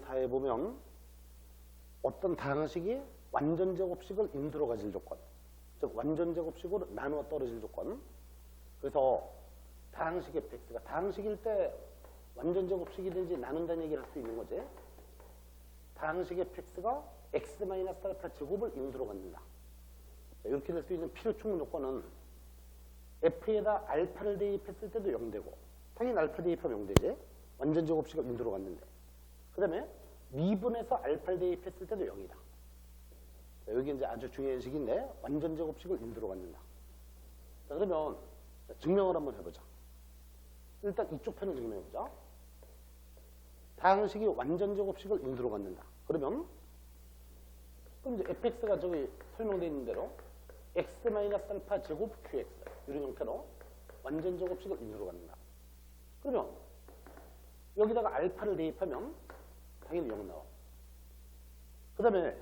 4에 보면 어떤 다항식이 완전제곱식을 인두로 가질 조건, 즉 완전제곱식으로 나누어 떨어질 조건. 그래서 다항식 fx가 다항식일 때 완전제곱식이든지 나눈다는 얘기를 할 수 있는 거지. 다항식 fx가 x-알파 제곱을 인두로 갖는다. 자, 이렇게 될 수 있는 필요충분 조건은 f에다 알파를 대입했을 때도 0되고, 당연히 알파 대입하면 0되지. 완전제곱식을 인두로 갖는데. 그 다음에 미분에서 알파를 대입했을 때도 0이다. 자, 여기 이제 아주 중요한 식인데 완전제곱식을 인두로 갖는다. 자, 그러면 증명을 한번 해보자. 일단 이쪽 편을 증명해보자. 다항식이 완전제곱식을 인두로 갖는다. 그러면 그럼 이제 fx가 저기 설명되어 있는 대로 x-알파 제곱 qx 이런 형태로 완전제곱식을 인두로 갖는다. 그러면 여기다가 알파를 대입하면 당연히 0 나와. 그 다음에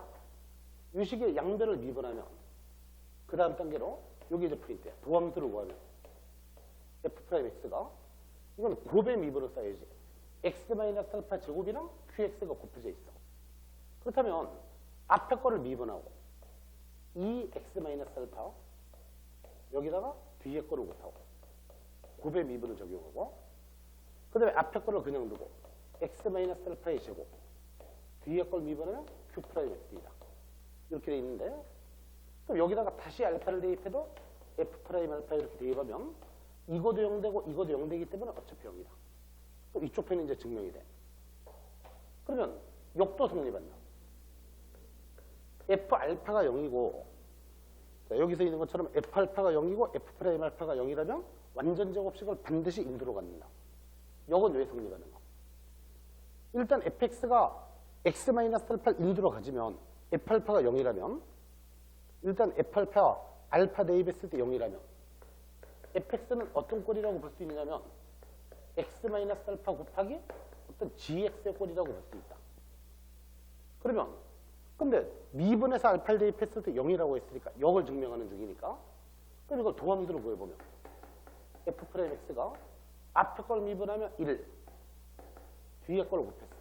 이 식의 양변을 미분하면 그 다음 단계로 여기 이제 포인트야. 도함수를 구하면 f'x가 이건 곱의 미분을 써야지. x-알파 제곱이랑 qx가 곱해져 있어. 그렇다면 앞에 거를 미분하고 이 x-알파 여기다가 뒤에 거를 곱하고 곱의 미분을 적용하고 그 다음에 앞에 거를 그냥 두고 x-알파의 제곱 뒤에 걸 미분하면 q'x이다. 이렇게 돼 있는데 그럼 여기다가 다시 알파를 대입해도 f'알파 이렇게 대입하면 이거도 0되고 이거도 0되기 때문에 어차피 0이다. 그럼 이쪽 편이 이제 증명이 돼. 그러면 역도 성립한다. f알파가 0이고 자, 여기서 있는 것처럼 f알파가 0이고 f'알파가 0이라면 완전제곱식을 반드시 인두로 갖는다. 역은 왜 성립하는 거? 일단 fx가 x-알파를 인두로 가지면 f알파가 0이라면 일단 f알파 알파 대입했을 때 0이라면 fx는 어떤 꼴이라고 볼 수 있느냐면 x-알파 곱하기 어떤 gx의 꼴이라고 볼 수 있다. 그러면 근데 미분에서 알파를 대입했을 때 0이라고 했으니까 역을 증명하는 중이니까 그럼 이걸 도함수로 구해보면 f'x가 앞에 걸 미분하면 1 뒤에 걸 곱했어.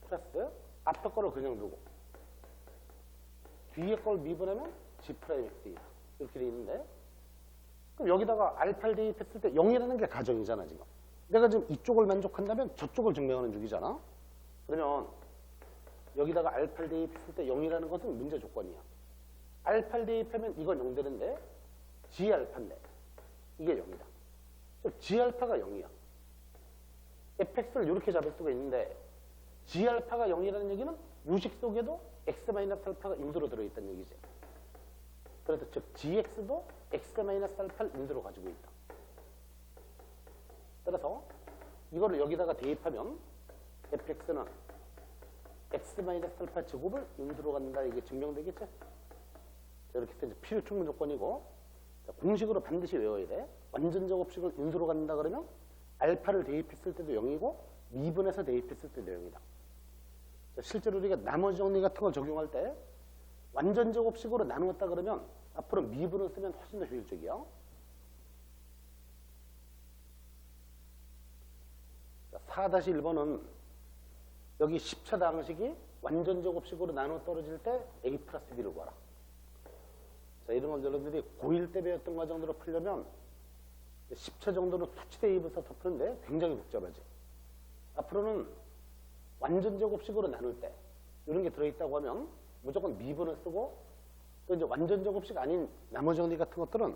플러스 앞에 거를 그냥 두고 뒤에 걸 미분하면 g'x이다. 이렇게 돼 있는데 그럼 여기다가 알파를 대입했을 때 0이라는 게 가정이잖아 지금. 내가 지금 이쪽을 만족한다면 저쪽을 증명하는 중이잖아. 그러면 여기다가 알파를 대입했을 때 0이라는 것은 문제 조건이야. 알파를 대입하면 이건 0 되는데 g알파인데 이게 0이다. g알파가 0이야. fx를 이렇게 잡을 수가 있는데 g알파가 0이라는 얘기는 유식 속에도 x-알파가 인두로 들어있다는 얘기지. 그래서 즉 gx도 x-알파를 인두로 가지고 있다. 따라서 이거를 여기다가 대입하면 fx는 x-알파 제곱을 인두로 갖는다. 이게 증명되겠죠? 자, 이렇게 해서 이제 필요충분 조건이고 자, 공식으로 반드시 외워야 돼. 완전제곱식을 인두로 갖는다 그러면 알파를 대입했을 때도 0이고 미분해서 대입했을 때도 0이다. 자, 실제로 우리가 나머지 정리 같은 걸 적용할 때 완전제곱식으로 나누었다 그러면 앞으로 미분을 쓰면 훨씬 더 효율적이야. 자, 4-1번은 여기 10차 다항식이 완전제곱식으로 나누어 떨어질 때 a 플러스 b를 구하라. 자, 이런 걸 여러분들이 고1 때 배웠던 과정대로 풀려면 10차 정도는 수치 대입을 써서 푸는데 굉장히 복잡하지. 앞으로는 완전제곱식으로 나눌 때 이런 게 들어있다고 하면 무조건 미분을 쓰고 또 이제 완전제곱식 아닌 나머지 정리 같은 것들은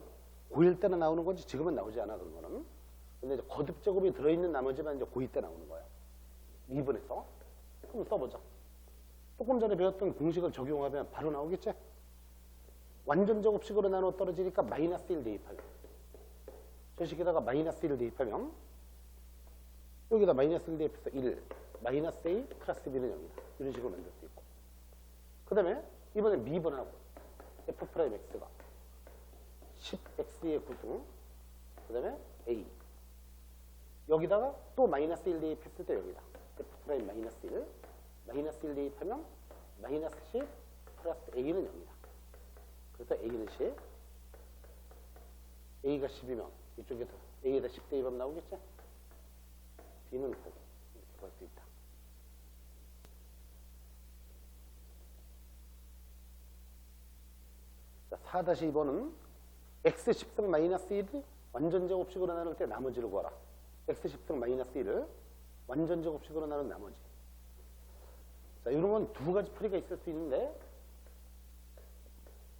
고1 때는 나오는 거지 지금은 나오지 않아 그런 거는. 근데 이제 거듭제곱이 들어있는 나머지만 이제 고2 때 나오는 거야. 미분해서. 그럼 써보자. 조금 전에 배웠던 공식을 적용하면 바로 나오겠지? 완전제곱식으로 나누어 떨어지니까 마이너스 1 대입하면 저 식에다가 마이너스 1을 대입하면 여기다 마이너스 1 대입해서 1 마이너스 a 플러스 b는 0이다. 이런 식으로 만들 수 있고 그 다음에 이번에 미분하고 f'x가 10x의 구승 그 다음에 a 여기다가 또 마이너스 1 대입했을 때 0이다. f' 마이너스 1 마이너스 1 대입하면 마이너스 10 플러스 a는 0이다. 그래서 a는 10 a가 10이면 이쪽에서 a에다 10 대입하면 나오겠죠? b는 9 이렇게 볼 수 있다. 4-2번은 x 10승 마이너스 1이 완전 제곱식으로 나눌 때 나머지를 구하라. x 10승 마이너스 1을 완전 제곱식으로 나눈 나머지. 자, 이런 건 두 가지 풀이가 있을 수 있는데,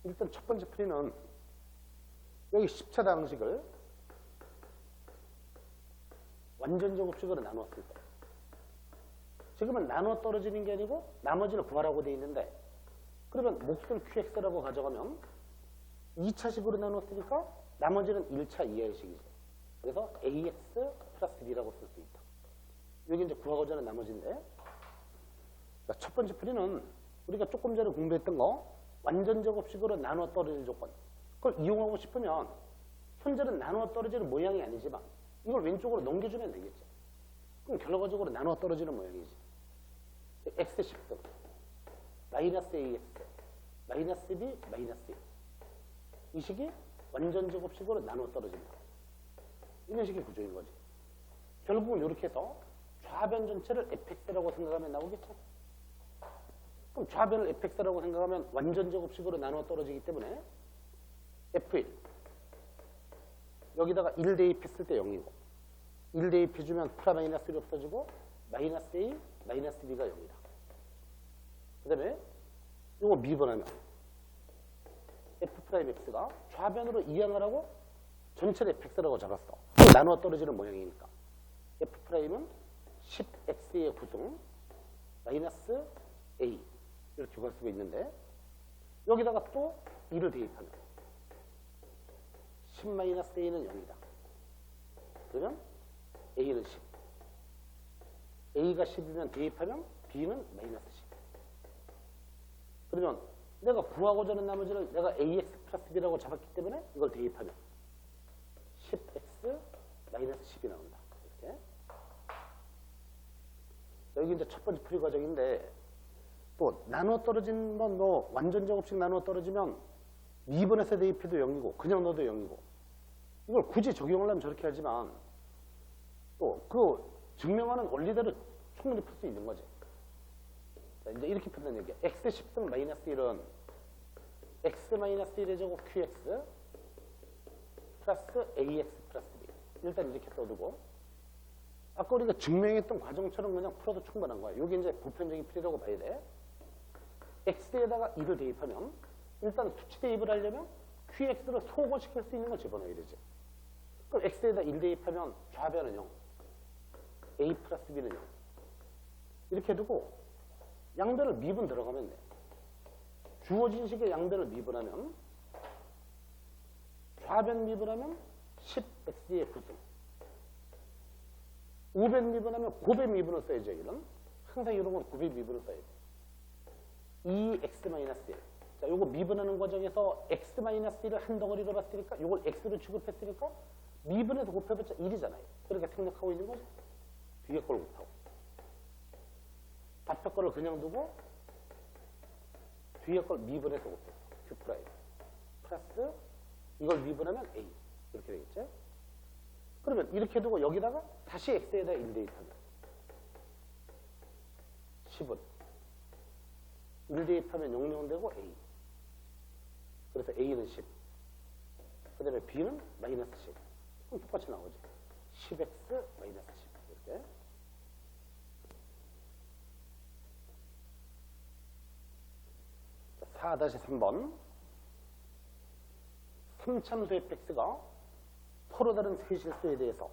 일단 첫 번째 풀이는 여기 10차 방식을 완전 제곱식으로 나누었을 때, 지금은 나누어 떨어지는 게 아니고 나머지를 구하라고 되어 있는데, 그러면 몫을 qx라고 가져가면 2차식으로 나누었으니까 나머지는 1차 이하의 식이죠. 그래서 ax 플러스 b라고 쓸 수 있다. 여기 이제 구하고자 하는 나머지인데, 첫 번째 풀이는 우리가 조금 전에 공부했던 거 완전 제곱식으로 나누어 떨어질 조건, 그걸 이용하고 싶으면 현재는 나누어 떨어지는 모양이 아니지만 이걸 왼쪽으로 넘겨주면 되겠죠. 그럼 결과적으로 나누어 떨어지는 모양이지. x 10등 마이너스 ax 마이너스 b 마이너스 1, 이 식이 완전 제곱식으로 나누어 떨어진다. 이런 식의 구조인 거지. 결국은 이렇게 해서 좌변 전체를 fx라고 생각하면 나오겠죠. 그럼 좌변을 fx라고 생각하면 완전 제곱식으로 나누어 떨어지기 때문에 f1 여기다가 1 대입했을 때 0이고 1 대입해주면 프라 마이너스 1이 없어지고 마이너스 a 마이너스 b가 0이다. 그 다음에 이거 미분하면 f'x가 좌변으로 이항을 하고 전체를 fx라고 잡았어. 나누어 떨어지는 모양이니까 f'은 10x의 구승 마이너스 a 이렇게 구할 수가 있는데, 여기다가 또 2를 대입하면 10 마이너스 a는 0이다. 그러면 a는 10. a가 10이면 대입하면 b는 마이너스 10. 그러면 내가 구하고자 하는 나머지를 내가 ax 플러스 b라고 잡았기 때문에 이걸 대입하면 10x 마이너스 10이 나온다. 이렇게. 여기 이제 첫 번째 풀이 과정인데, 또 나누어 떨어진 건 뭐 완전 제곱식 나누어 떨어지면 미분해서 대입해도 0이고 그냥 넣어도 0이고, 이걸 굳이 적용을 하면 저렇게 하지만 또 그 증명하는 원리대로 충분히 풀 수 있는 거지. 자, 이제 이렇게 푼다는 얘기야. x 10승 마이너스 1은 x 마이너스 1의 제곱 qx 플러스 ax 플러스 b. 일단 이렇게 써두고, 아까 우리가 증명했던 과정처럼 그냥 풀어도 충분한 거야. 이게 이제 보편적인 풀이라고 봐야 돼. x에다가 2를 대입하면 일단 수치 대입을 하려면 qx를 소거시킬 수 있는 걸 집어넣어야 되지. 그럼 x에다 1 대입하면 좌변은 0, a 플러스 b는 0. 이렇게 두고 양변을 미분 들어가면 돼. 주어진 식의 양변을 미분하면 좌변 미분하면 10x의 구승, 우변 미분하면 고변 미분을 써야죠. 이런 항상 이런 건 고변 미분을 써야 돼. 2x-1. 자, 요거 미분하는 과정에서 x-1을 한 덩어리로 봤으니까 요걸 x로 취급했으니까 미분해서 곱해봤자 1이잖아요. 그렇게 생각하고 있는 거죠. 뒤에 걸 곱하고. 앞에 거를 그냥 두고 뒤에 걸 미분해서 곱해. q 프라임. 플러스 이걸 미분하면 a. 이렇게 되겠죠. 그러면 이렇게 두고 여기다가 다시 x에다 1 대입하면 10은 1 대입하면 0 되고 a. 그래서 a는 10. 그 다음에 b는 마이너스 10. 그럼 똑같이 나오죠. 10x 마이너스 10. 이렇게. 자, 4-3번. 3참수 fx가 서로 다른 세 실수에 대해서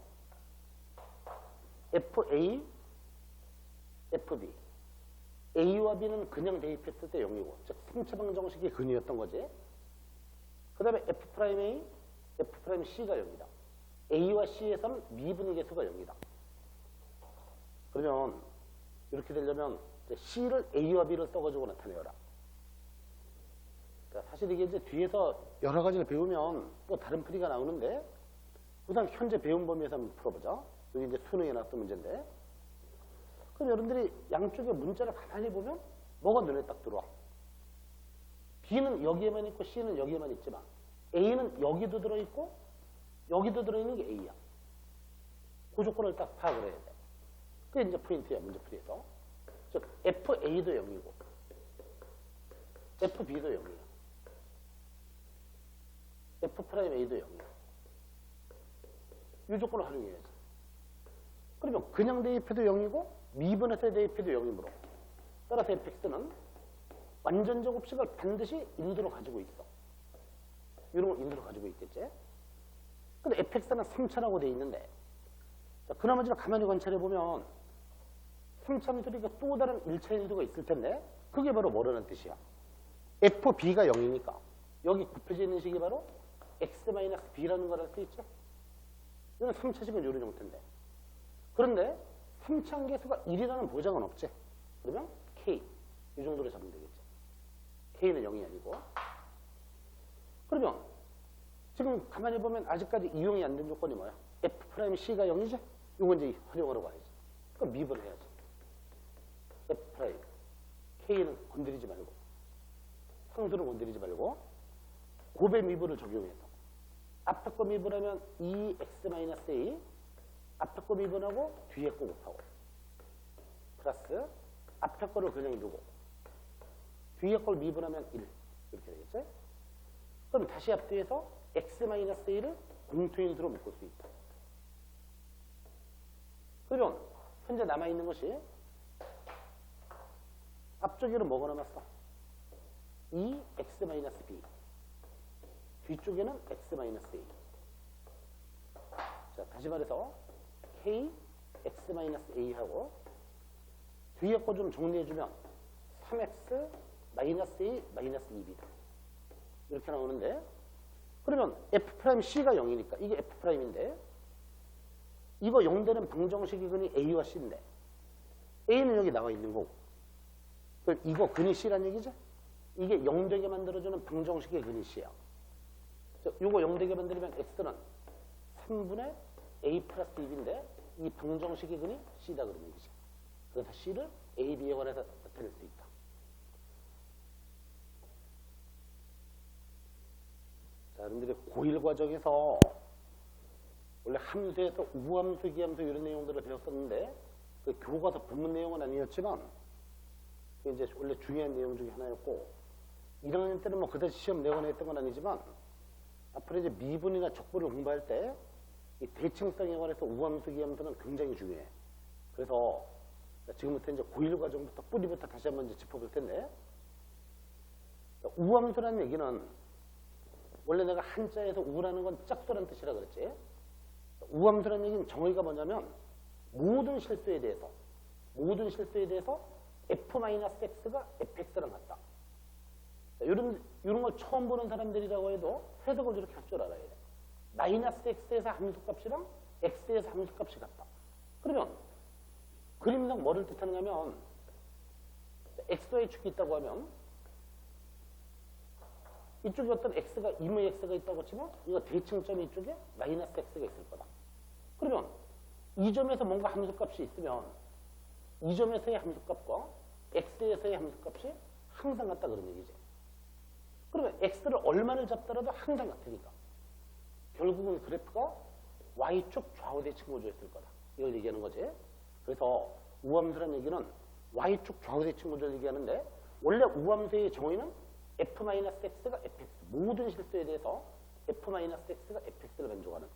fa, fb, a와 b는 그냥 대입했을 때 0이고, 즉 3차방 정식이 근이었던 거지. 그 다음에 f'A, f'C가 0이다. a와 c에서는 미분의 개수가 0이다. 그러면 이렇게 되려면 c를 a와 b를 써가지고 나타내어라. 사실 이게 이제 뒤에서 여러 가지를 배우면 또 다른 풀이가 나오는데, 우선 현재 배운 범위에서 한번 풀어보자. 여기 이제 수능에 나왔던 문제인데, 그럼 여러분들이 양쪽의 문자를 가만히 보면 뭐가 눈에 딱 들어와? B는 여기에만 있고 C는 여기에만 있지만 A는 여기도 들어있고 여기도 들어있는 게 A야. 그 조건을 딱 파악을 해야 돼. 그게 이제 포인트야, 문제풀이에서. 즉 FA도 0이고 FB도 0이야. F'A도 0이야. 이 조건을 활용해야지. 그러면 그냥 대입해도 0이고 미분해서 대입해도 0이므로 따라서 fx는 완전적 합식을 반드시 인두로 가지고 있어. 이런 걸 인두로 가지고 있겠지. 근데 fx는 3차라고 돼 있는데 자, 그 나머지를 가만히 관찰해보면 3차함수니까 또 다른 1차 인두가 있을 텐데 그게 바로 뭐라는 뜻이야. fb가 0이니까 여기 굽혀져 있는 식이 바로 x-b라는 걸 알 수 있죠. 이건 3차식은 이런 형태인데 그런데 3차 함계수가 1이라는 보장은 없지. 그러면 k 이 정도로 잡으면 되겠지. k는 0이 아니고 그러면 지금 가만히 보면 아직까지 이용이 안 된 조건이 뭐야? f'c가 0이지? 이거 이제 활용하러 가야지. 그럼 미분해야지. f' k는 건드리지 말고 상수를 건드리지 말고 곱의 미분을 적용해서 앞에 거 미분하면 2x-a 앞에 거 미분하고 뒤에 거 곱하고 플러스 앞에 거를 그냥 두고 뒤에 걸 미분하면 1 이렇게 되겠지? 그럼 다시 앞뒤에서 x-a를 공통인수로 묶을 수 있다. 그러면 현재 남아있는 것이 앞쪽에는 뭐가 남았어? 2x-b 뒤쪽에는 x-a 자 다시 말해서 k x-a하고 뒤에 거 좀 정리해주면 3x -a -2b다 이렇게 나오는데 그러면 f'c가 0이니까 이게 f'인데 이거 0되는 방정식의 근이 a와 c인데 a는 여기 나와 있는 거고 그럼 이거 근이 c란 얘기죠? 이게 0되게 만들어주는 방정식의 근이 c야. 이거 0되게 만들면 x는 3분의 a 플러스 2b인데 이 방정식의 근이 c다 그러는 얘기죠. 그래서 c를 a, b에 관해서 나타낼 수 있다. 자, 여러분들이 고1 과정에서 원래 함수에서 우함수, 기함수 이런 내용들을 배웠었는데 그 교과서 본문 내용은 아니었지만 그게 이제 원래 중요한 내용 중에 하나였고 1학년 때는 뭐 그다지 시험 내거나 했던 건 아니지만 앞으로 이제 미분이나 족보를 공부할 때 이 대칭성에 관해서 우함수, 기함수는 굉장히 중요해. 그래서 지금부터 이제 고1 과정부터 뿌리부터 다시 한번 이제 짚어볼 텐데 우함수라는 얘기는 원래 내가 한자에서 우라는 건 짝수라는 뜻이라 그랬지. 우함수라는 얘기는 정의가 뭐냐면 모든 실수에 대해서 f-x가 fx랑 같다. 이런 걸 처음 보는 사람들이라고 해도 해석을 이렇게 할 줄 알아야 돼. 마이너스 x에서 함수값이랑 x에서 함수값이 같다. 그러면 그림상 뭐를 뜻하느냐면 xy 축이 있다고 하면 이쪽에 어떤 x가 임의 x가 있다고 치면 이거 대칭점이 이쪽에 마이너스 x가 있을 거다. 그러면 이 점에서 뭔가 함수값이 있으면 이 점에서의 함수값과 x에서의 함수값이 항상 같다 그런 얘기지. 그러면 x를 얼마를 잡더라도 항상 같으니까 결국은 그래프가 y축 좌우 대칭 구조였을 거다. 이걸 얘기하는 거지. 그래서 우함수라는 얘기는 y축 좌우 대칭 구조를 얘기하는데 원래 우함수의 정의는 f-x가 fx 모든 실수에 대해서 f-x가 fx를 만족하는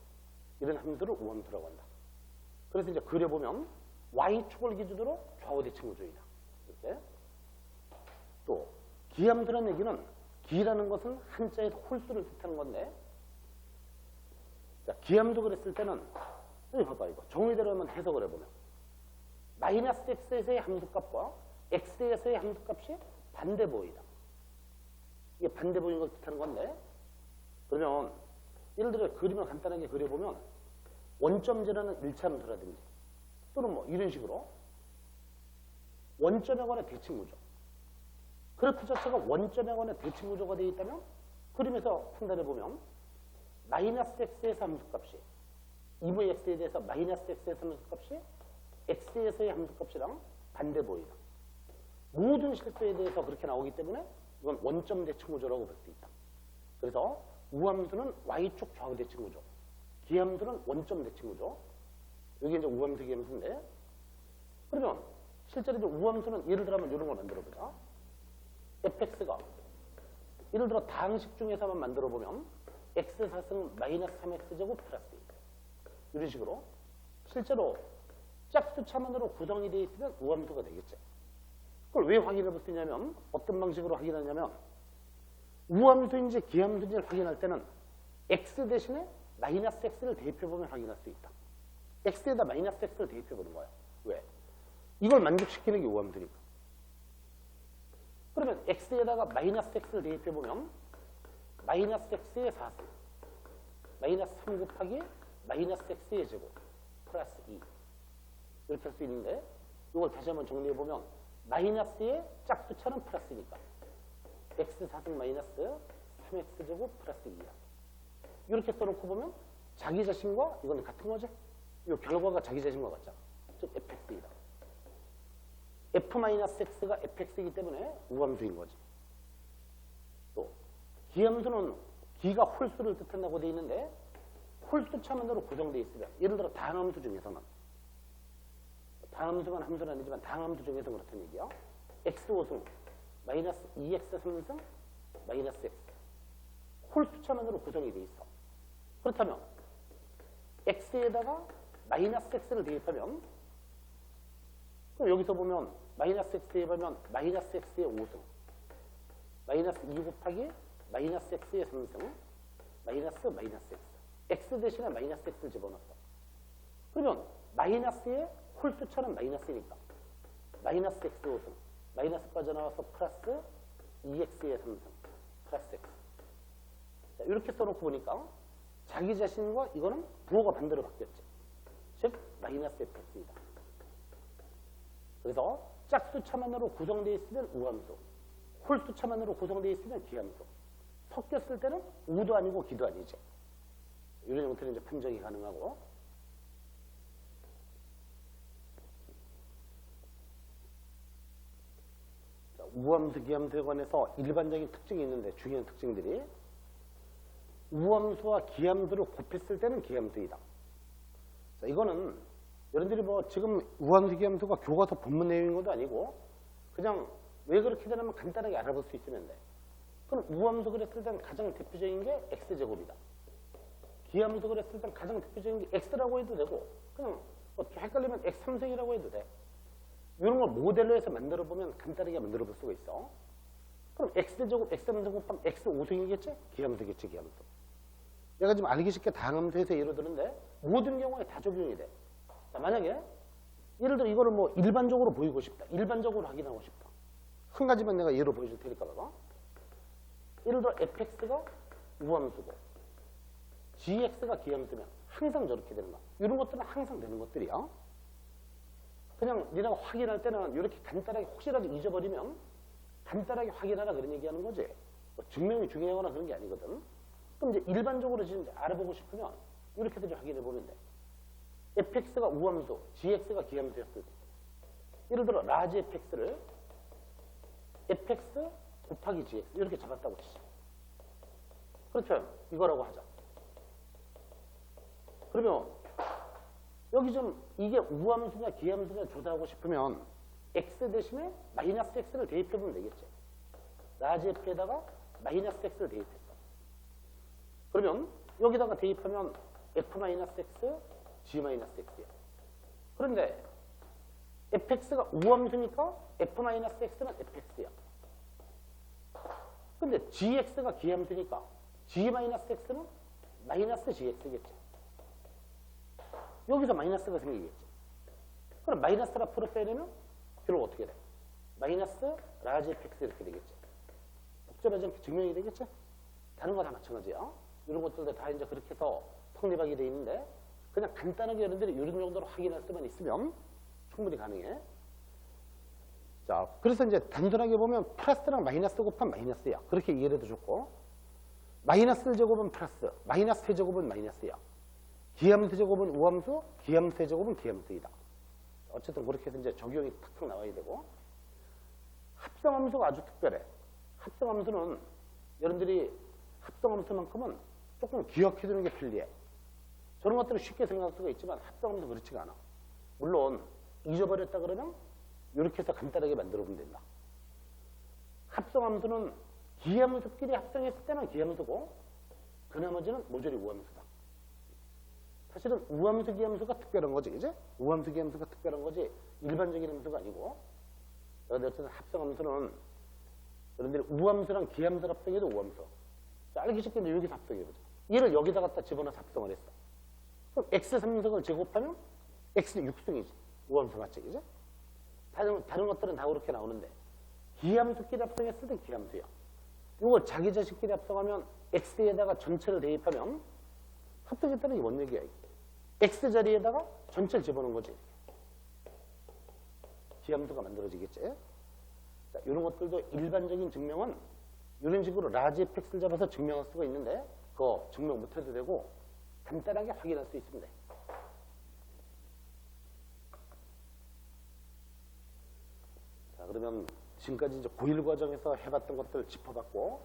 이런 함수를 우함수라고 한다. 그래서 이제 그려보면 y축을 기준으로 좌우 대칭 구조이다. 이렇게. 또 기함수라는 얘기는 기라는 것은 한자에서 홀수를 뜻하는 건데 자, 기함수 그랬을 때는 여기 봐봐 이거 정의대로 한번 해석을 해보면 마이너스 x에서의 함수값과 x에서의 함수값이 반대보이다. 이게 반대보인 걸 뜻하는 건데 그러면 예를 들어 그림을 간단하게 그려보면 원점제라는 1차 함수라든지 또는 뭐 이런 식으로 원점에 관한 대칭구조 그래프 자체가 원점에 관한 대칭구조가 되어 있다면 그림에서 판단해보면 마이너스 x에서 함수값이 2분의 x에 대해서 마이너스 x에서 함수값이 x에서의 함수값이랑 반대보이다. 모든 실수에 대해서 그렇게 나오기 때문에 이건 원점 대칭구조라고 볼 수 있다. 그래서 우함수는 y축 좌우 대칭구조, 기함수는 원점 대칭구조. 여기 이제 우함수, 기함수인데 그러면 실제로 이제 우함수는 예를 들면 이런 걸 만들어보자. fx가 예를 들어 다항식 중에서만 만들어보면 x4승 마이너스 3x제곱 플러스 2. 이런 식으로 실제로 짝수차만으로 구성이 되어 있으면 우함수가 되겠죠. 그걸 왜 확인해 볼 수 있냐면 어떤 방식으로 확인하냐면 우함수인지 기함수인지를 확인할 때는 x 대신에 마이너스 x를 대입해보면 확인할 수 있다. x에다 마이너스 x를 대입해보는 거야. 왜? 이걸 만족시키는 게 우함수니까. 그러면 x에다가 마이너스 x를 대입해보면 마이너스 x의 4승 마이너스 3 곱하기 마이너스 x의 제곱 플러스 2 이렇게 할 수 있는데 이걸 다시 한번 정리해보면 마이너스의 짝수차는 플러스니까 x 4승 마이너스 3x 제곱 플러스 2야. 이렇게 써놓고 보면 자기 자신과 이건 같은 거지. 이 결과가 자기 자신과 같잖아. 즉 fx이다. f-x가 fx이기 때문에 우함수인 거지. 또 기함수는 기가 홀수를 뜻한다고 되어 있는데 홀수차만으로 구성되어 있으면 예를 들어 다항함수 중에서는 다항함수만 함수는 아니지만 다항함수 중에서 그렇다는 얘기야. x5승 마이너스 2x3승 마이너스 x 홀수차만으로 구성이 되어 있어. 그렇다면 x에다가 마이너스 x를 대입하면 그럼 여기서 보면 마이너스 x 대입하면 마이너스 x의 5승 마이너스 2 곱하기 마이너스 x의 3승 마이너스 마이너스 x x 대신에 마이너스 x를 집어넣었어. 그러면 마이너스의 홀수차는 마이너스니까 마이너스 x 5승 마이너스 빠져나와서 플러스 2x의 3승 플러스 x. 자, 이렇게 써놓고 보니까 자기 자신과 이거는 부호가 반대로 바뀌었지. 즉 마이너스 fx이다. 그래서 짝수차만으로 구성되어 있으면 우함수, 홀수차만으로 구성되어 있으면 기함수. 섞였을 때는 우도 아니고 기도 아니지. 이런 형태는 이제 판정이 가능하고. 자, 우함수, 기함수에 관해서 일반적인 특징이 있는데 중요한 특징들이 우함수와 기함수를 곱했을 때는 기함수이다. 자, 이거는 여러분들이 뭐 지금 우함수, 기함수가 교과서 본문 내용인 것도 아니고 그냥 왜 그렇게 되냐면 간단하게 알아볼 수 있으면 돼. 그럼 우함수 그랬을 때는 가장 대표적인 게 x제곱이다. 기함수 그랬을 때는 가장 대표적인 게 x라고 해도 되고 그냥 뭐 헷갈리면 x3승이라고 해도 돼. 이런 걸 모델로 해서 만들어 보면 간단하게 만들어 볼 수가 있어. 그럼 x제곱, x3승 곱하면 x5승이겠지? 기함수겠지, 기함수. 내가 지금 알기 쉽게 다항함수에서 예를 드는데 모든 경우에 다 적용이 돼. 자, 만약에 예를 들어 이거를 뭐 일반적으로 보이고 싶다. 일반적으로 확인하고 싶다. 한 가지만 내가 예로 보여줄 테니까 봐봐. 예를 들어 fx가 우함수고 gx가 기함수면 항상 저렇게 되는 거야. 이런 것들은 항상 되는 것들이야. 그냥 니네가 확인할 때는 이렇게 간단하게 혹시라도 잊어버리면 간단하게 확인하라 그런 얘기하는 거지. 뭐 증명이 중요하거나 그런 게 아니거든. 그럼 이제 일반적으로 지금 알아보고 싶으면 이렇게도 확인해 보면 돼. fx가 우함수, gx가 기함수였을 때. 예를 들어 라지 fx를 fx 곱하기 gx 이렇게 잡았다고 치죠. 그렇죠? 이거라고 하자. 그러면 여기 좀 이게 우함수냐 기함수냐 조사하고 싶으면 x 대신에 마이너스 x를 대입해보면 되겠지. 라지 f에다가 마이너스 x를 대입했어. 그러면 여기다가 대입하면 f-x, g-x야. 그런데 fx가 우함수니까 f-x는 fx야. 근데 gx가 기함수니까 g-x는 마이너스 gx겠지. 여기서 마이너스가 생기겠지. 그럼 마이너스를 앞으로 빼내면 결국 어떻게 돼? 마이너스 라지 fx 이렇게 되겠지. 복잡하지 않게 증명이 되겠지? 다른 거 다 마찬가지야. 이런 것들도 다 이제 그렇게 해서 성립하게 돼 있는데 그냥 간단하게 여러분들이 이런 정도로 확인할 수만 있으면 충분히 가능해. 자, 그래서 이제 단순하게 보면 플러스랑 마이너스 곱하면 마이너스야. 그렇게 이해해도 좋고 마이너스 제곱은 플러스, 마이너스 제곱은 마이너스야. 기함수 제곱은 우함수, 기함수 제곱은 기함수이다. 어쨌든 그렇게 해서 이제 적용이 탁탁 나와야 되고 합성함수가 아주 특별해. 합성함수는 여러분들이 합성함수만큼은 조금 기억해두는 게 편리해. 저런 것들은 쉽게 생각할 수가 있지만 합성함수 그렇지가 않아. 물론 잊어버렸다 그러면 이렇게 해서 간단하게 만들어 보면 된다. 합성함수는 기함수끼리 합성했을 때는 기함수고 그 나머지는 모조리 우함수다. 사실은 우함수, 기함수가 특별한 거지, 그지? 우함수, 기함수가 특별한 거지 일반적인 함수가 아니고. 어쨌든 합성함수는 여러분들이 우함수랑 기함수를 합성해도 우함수. 자, 알기 쉽게 이제 여기서 합성해보자. 얘를 여기다 갖다 집어넣어서 합성을 했어. 그럼 x 3승을 제곱하면 x 6승이지. 우함수 맞지, 그지? 다른 것들은 다 그렇게 나오는데 기함수끼리 합성했을 때 기함수야. 이걸 자기 자식끼리 합성하면 x에다가 전체를 대입하면 합성했다는 게 뭔 얘기야? x 자리에다가 전체를 집어넣은 거지. 기함수가 만들어지겠지. 자, 이런 것들도 일반적인 증명은 이런 식으로 라지 fx를 잡아서 증명할 수가 있는데 그거 증명 못해도 되고 간단하게 확인할 수 있으면 돼. 자, 그러면 지금까지 이제 고1 과정에서 해봤던 것들 짚어봤고,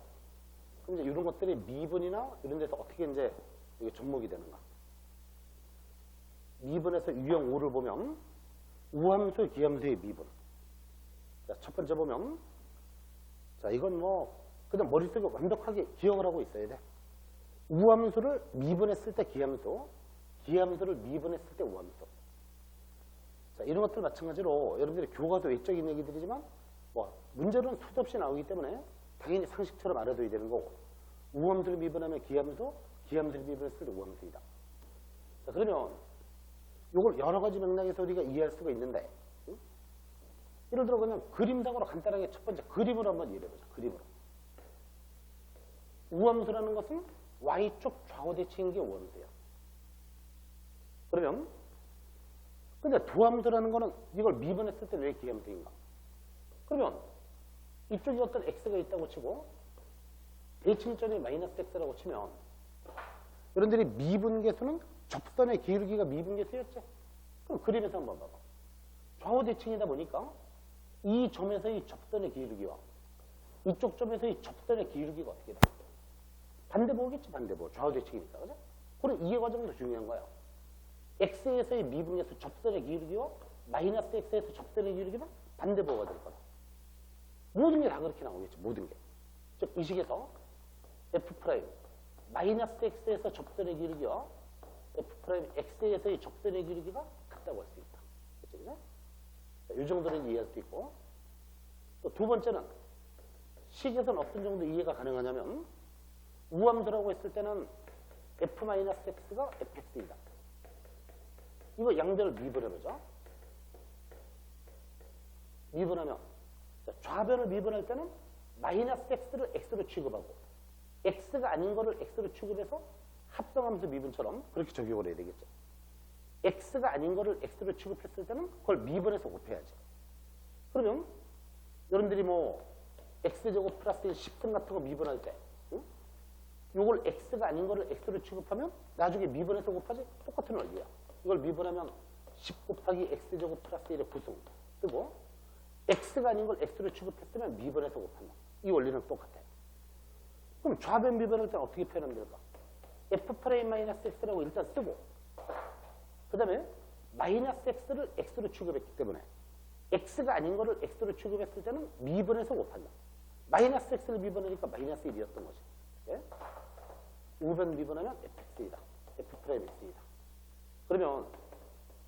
그럼 이제 이런 것들이 미분이나 이런 데서 어떻게 이제 이게 접목이 되는가? 미분에서 유형 5를 보면 우함수, 기함수의 미분. 자, 첫 번째 보면, 자, 이건 뭐 그냥 머릿속에 완벽하게 기억을 하고 있어야 돼. 우함수를 미분했을 때 기함수, 기함수를 미분했을 때 우함수. 자, 이런 것들 마찬가지로 여러분들이 교과서 외적인 얘기들이지만 뭐 문제로는 수도 없이 나오기 때문에 당연히 상식처럼 알아둬야 되는 거고, 우함수를 미분하면 기함수, 기함수를 미분했을 때 우함수이다. 자, 그러면 이걸 여러 가지 맥락에서 우리가 이해할 수가 있는데, 응? 예를 들어 그냥 그림상으로 간단하게 첫 번째 그림으로 한번 이해해보자. 그림으로. 우함수라는 것은 y쪽 좌우 대칭인 게 우함수야. 그러면 근데 두함수라는 거는 이걸 미분했을 때 왜 기함수인가? 그러면 이쪽에 어떤 x가 있다고 치고 대칭점이 마이너스 x라고 치면 여러분들이 미분계수는 접선의 기울기가 미분계수였지? 그럼 그림에서 한번 봐봐. 좌우 대칭이다 보니까 이 점에서의 접선의 기울기와 이쪽 점에서의 접선의 기울기가 어떻게 돼? 반대보겠지, 반대보. 좌우 대칭이니까, 그죠? 그럼 이해 과정도 중요한 거야. x에서의 미분계수 접선의 기울기와 마이너스 x에서 접선의 기울기는 반대보가 될 거다. 모든 게 다 그렇게 나오겠지, 모든 게. 즉, 이 식에서 f' 마이너스 x에서 접선의 기울기와 f' x에서의 접선의 기울기가 같다고 할 수 있다. 그치, 그죠? 자, 이 정도는 이해할 수 있고. 또 두 번째는 식에서는 어떤 정도 이해가 가능하냐면 우함수라고 했을 때는 f-x가 fx이다. 이거 양변을 미분해보죠. 미분하면 좌변을 미분할 때는 마이너스 x를 x로 취급하고 x가 아닌 거를 x로 취급해서 합성함수 미분처럼 그렇게 적용을 해야 되겠죠. x가 아닌 거를 x로 취급했을 때는 그걸 미분해서 곱해야지. 그러면 여러분들이 뭐 x제곱 플러스 10승 같은 거 미분할 때 이걸 x가 아닌 거를 x로 취급하면 나중에 미분해서 곱하지? 똑같은 원리야. 이걸 미분하면 10 곱하기 x제곱 플러스 1의 9승 쓰고 x가 아닌 걸 x로 취급했으면 미분해서 곱한다. 이 원리는 똑같아. 그럼 좌변 미분할 때는 어떻게 표현하면 될까? f'-x라고 일단 쓰고 그 다음에 마이너스 x를 x로 취급했기 때문에 x가 아닌 거를 x로 취급했을 때는 미분해서 곱한다. 마이너스 x를 미분하니까 마이너스 1이었던 거지. 네? 우변 미분하면 fx이다. f'x이다. 그러면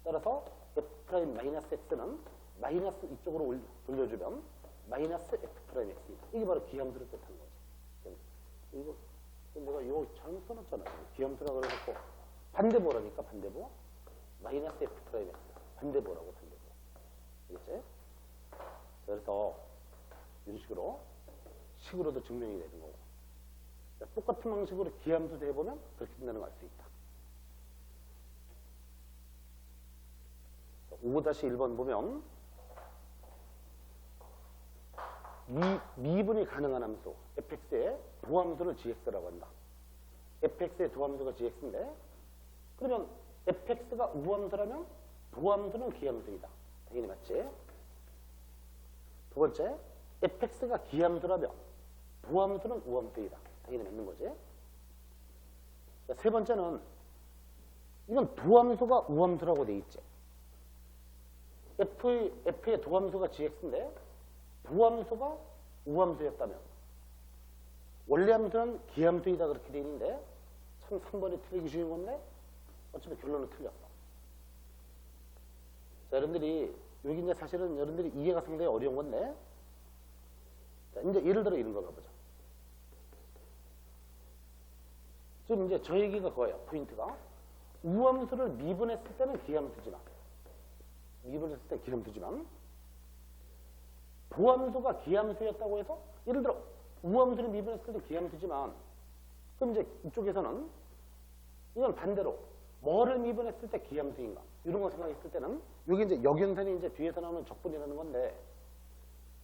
따라서 f'-x는 마이너스 이쪽으로 돌려주면 마이너스 f'x이다. 이게 바로 기함수를 뜻하는 거지. 이거 내가 이거 잘못 써놨잖아. 기함수라고 그래갖고 반대보라니까 반대보. 마이너스 f'x 반대보라고 반대보. 알겠지? 그래서 이런 식으로도 증명이 되는 거고. 똑같은 방식으로 기함수 대보면 그렇게 된다는 걸 알 수 있다. 5-1번 보면 미분이 가능한 함수 fx의 도함수를 gx라고 한다. fx의 도함수가 gx인데 그러면 fx가 우함수라면 도함수는 기함수이다. 당연히 맞지? 두 번째, fx가 기함수라면 도함수는 우함수이다. 당연히 맞는 거지. 자, 세 번째는 이건 도함수가 우함수라고 돼 있지. f의 도함수가 gx인데 도함수가 우함수였다면 원래 함수는 기함수이다 그렇게 돼 있는데 참 3번이 틀리기 쉬운 건데 어차피 결론은 틀렸어. 자, 여러분들이 여기 이제 사실은 여러분들이 이해가 상당히 어려운 건데, 자, 이제 예를 들어 이런 거 가보자. 지금 이제 저 얘기가 그거예요. 포인트가 우함수를 미분했을 때는 기함수지만, 미분했을 때 기함수지만, 부함수가 기함수였다고 해서 예를 들어 우함수를 미분했을 때 기함수지만, 그럼 이제 이쪽에서는 이건 반대로 뭐를 미분했을 때 기함수인가 이런 거 생각했을 때는 여기 이제 역연산이 이제 뒤에서 나오는 적분이라는 건데,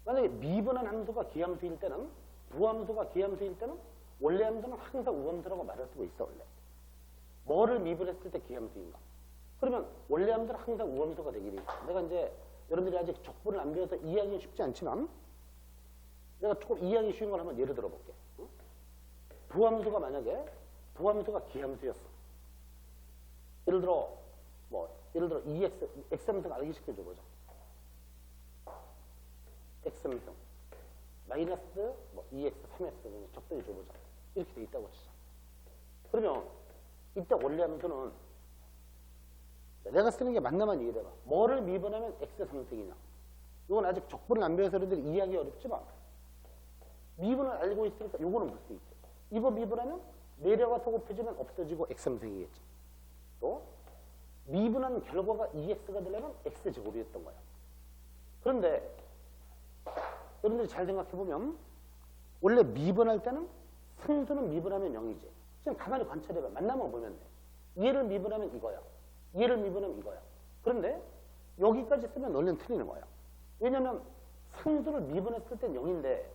만약에 미분한 함수가 기함수일 때는, 부함수가 기함수일 때는 원래 함수는 항상 우함수라고 말할 수가 있어. 원래 뭐를 미분했을 때 기함수인가, 그러면 원래 함수는 항상 우함수가 되게 돼 있어. 내가 이제 여러분들이 아직 적분을 안 배워서 이해하기는 쉽지 않지만 내가 조금 이해하기 쉬운 걸 한번 예를 들어 볼게. 부함수가 만약에 부함수가 기함수였어. 예를 들어 예를 들어 x함수가 알기 쉽게 줘보자. x함수 마이너스 2x, 3x 적분히 줘보자. 이렇게 돼 있다고 치자. 그러면 이때 원래 함수는 내가 쓰는 게 맞나만 이해해봐. 뭐를 미분하면 x 3승이냐. 이건 아직 적분을 안 배워서 여러분들이 이해하기 어렵지만 미분을 알고 있으니까 이거는 볼 수 있죠. 이거 미분하면 내려가서 곱해지면 없어지고 x 3승이겠지. 또 미분한 결과가 2x가 되려면 x제곱이었던 거야. 그런데 여러분들이 잘 생각해보면 원래 미분할 때는 상수는 미분하면 0이지. 지금 가만히 관찰해봐. 만나면 보면 돼. 얘를 미분하면 이거야. 얘를 미분하면 이거야. 그런데 여기까지 쓰면 원래는 틀리는 거야. 왜냐면 상수를 미분했을 땐 0인데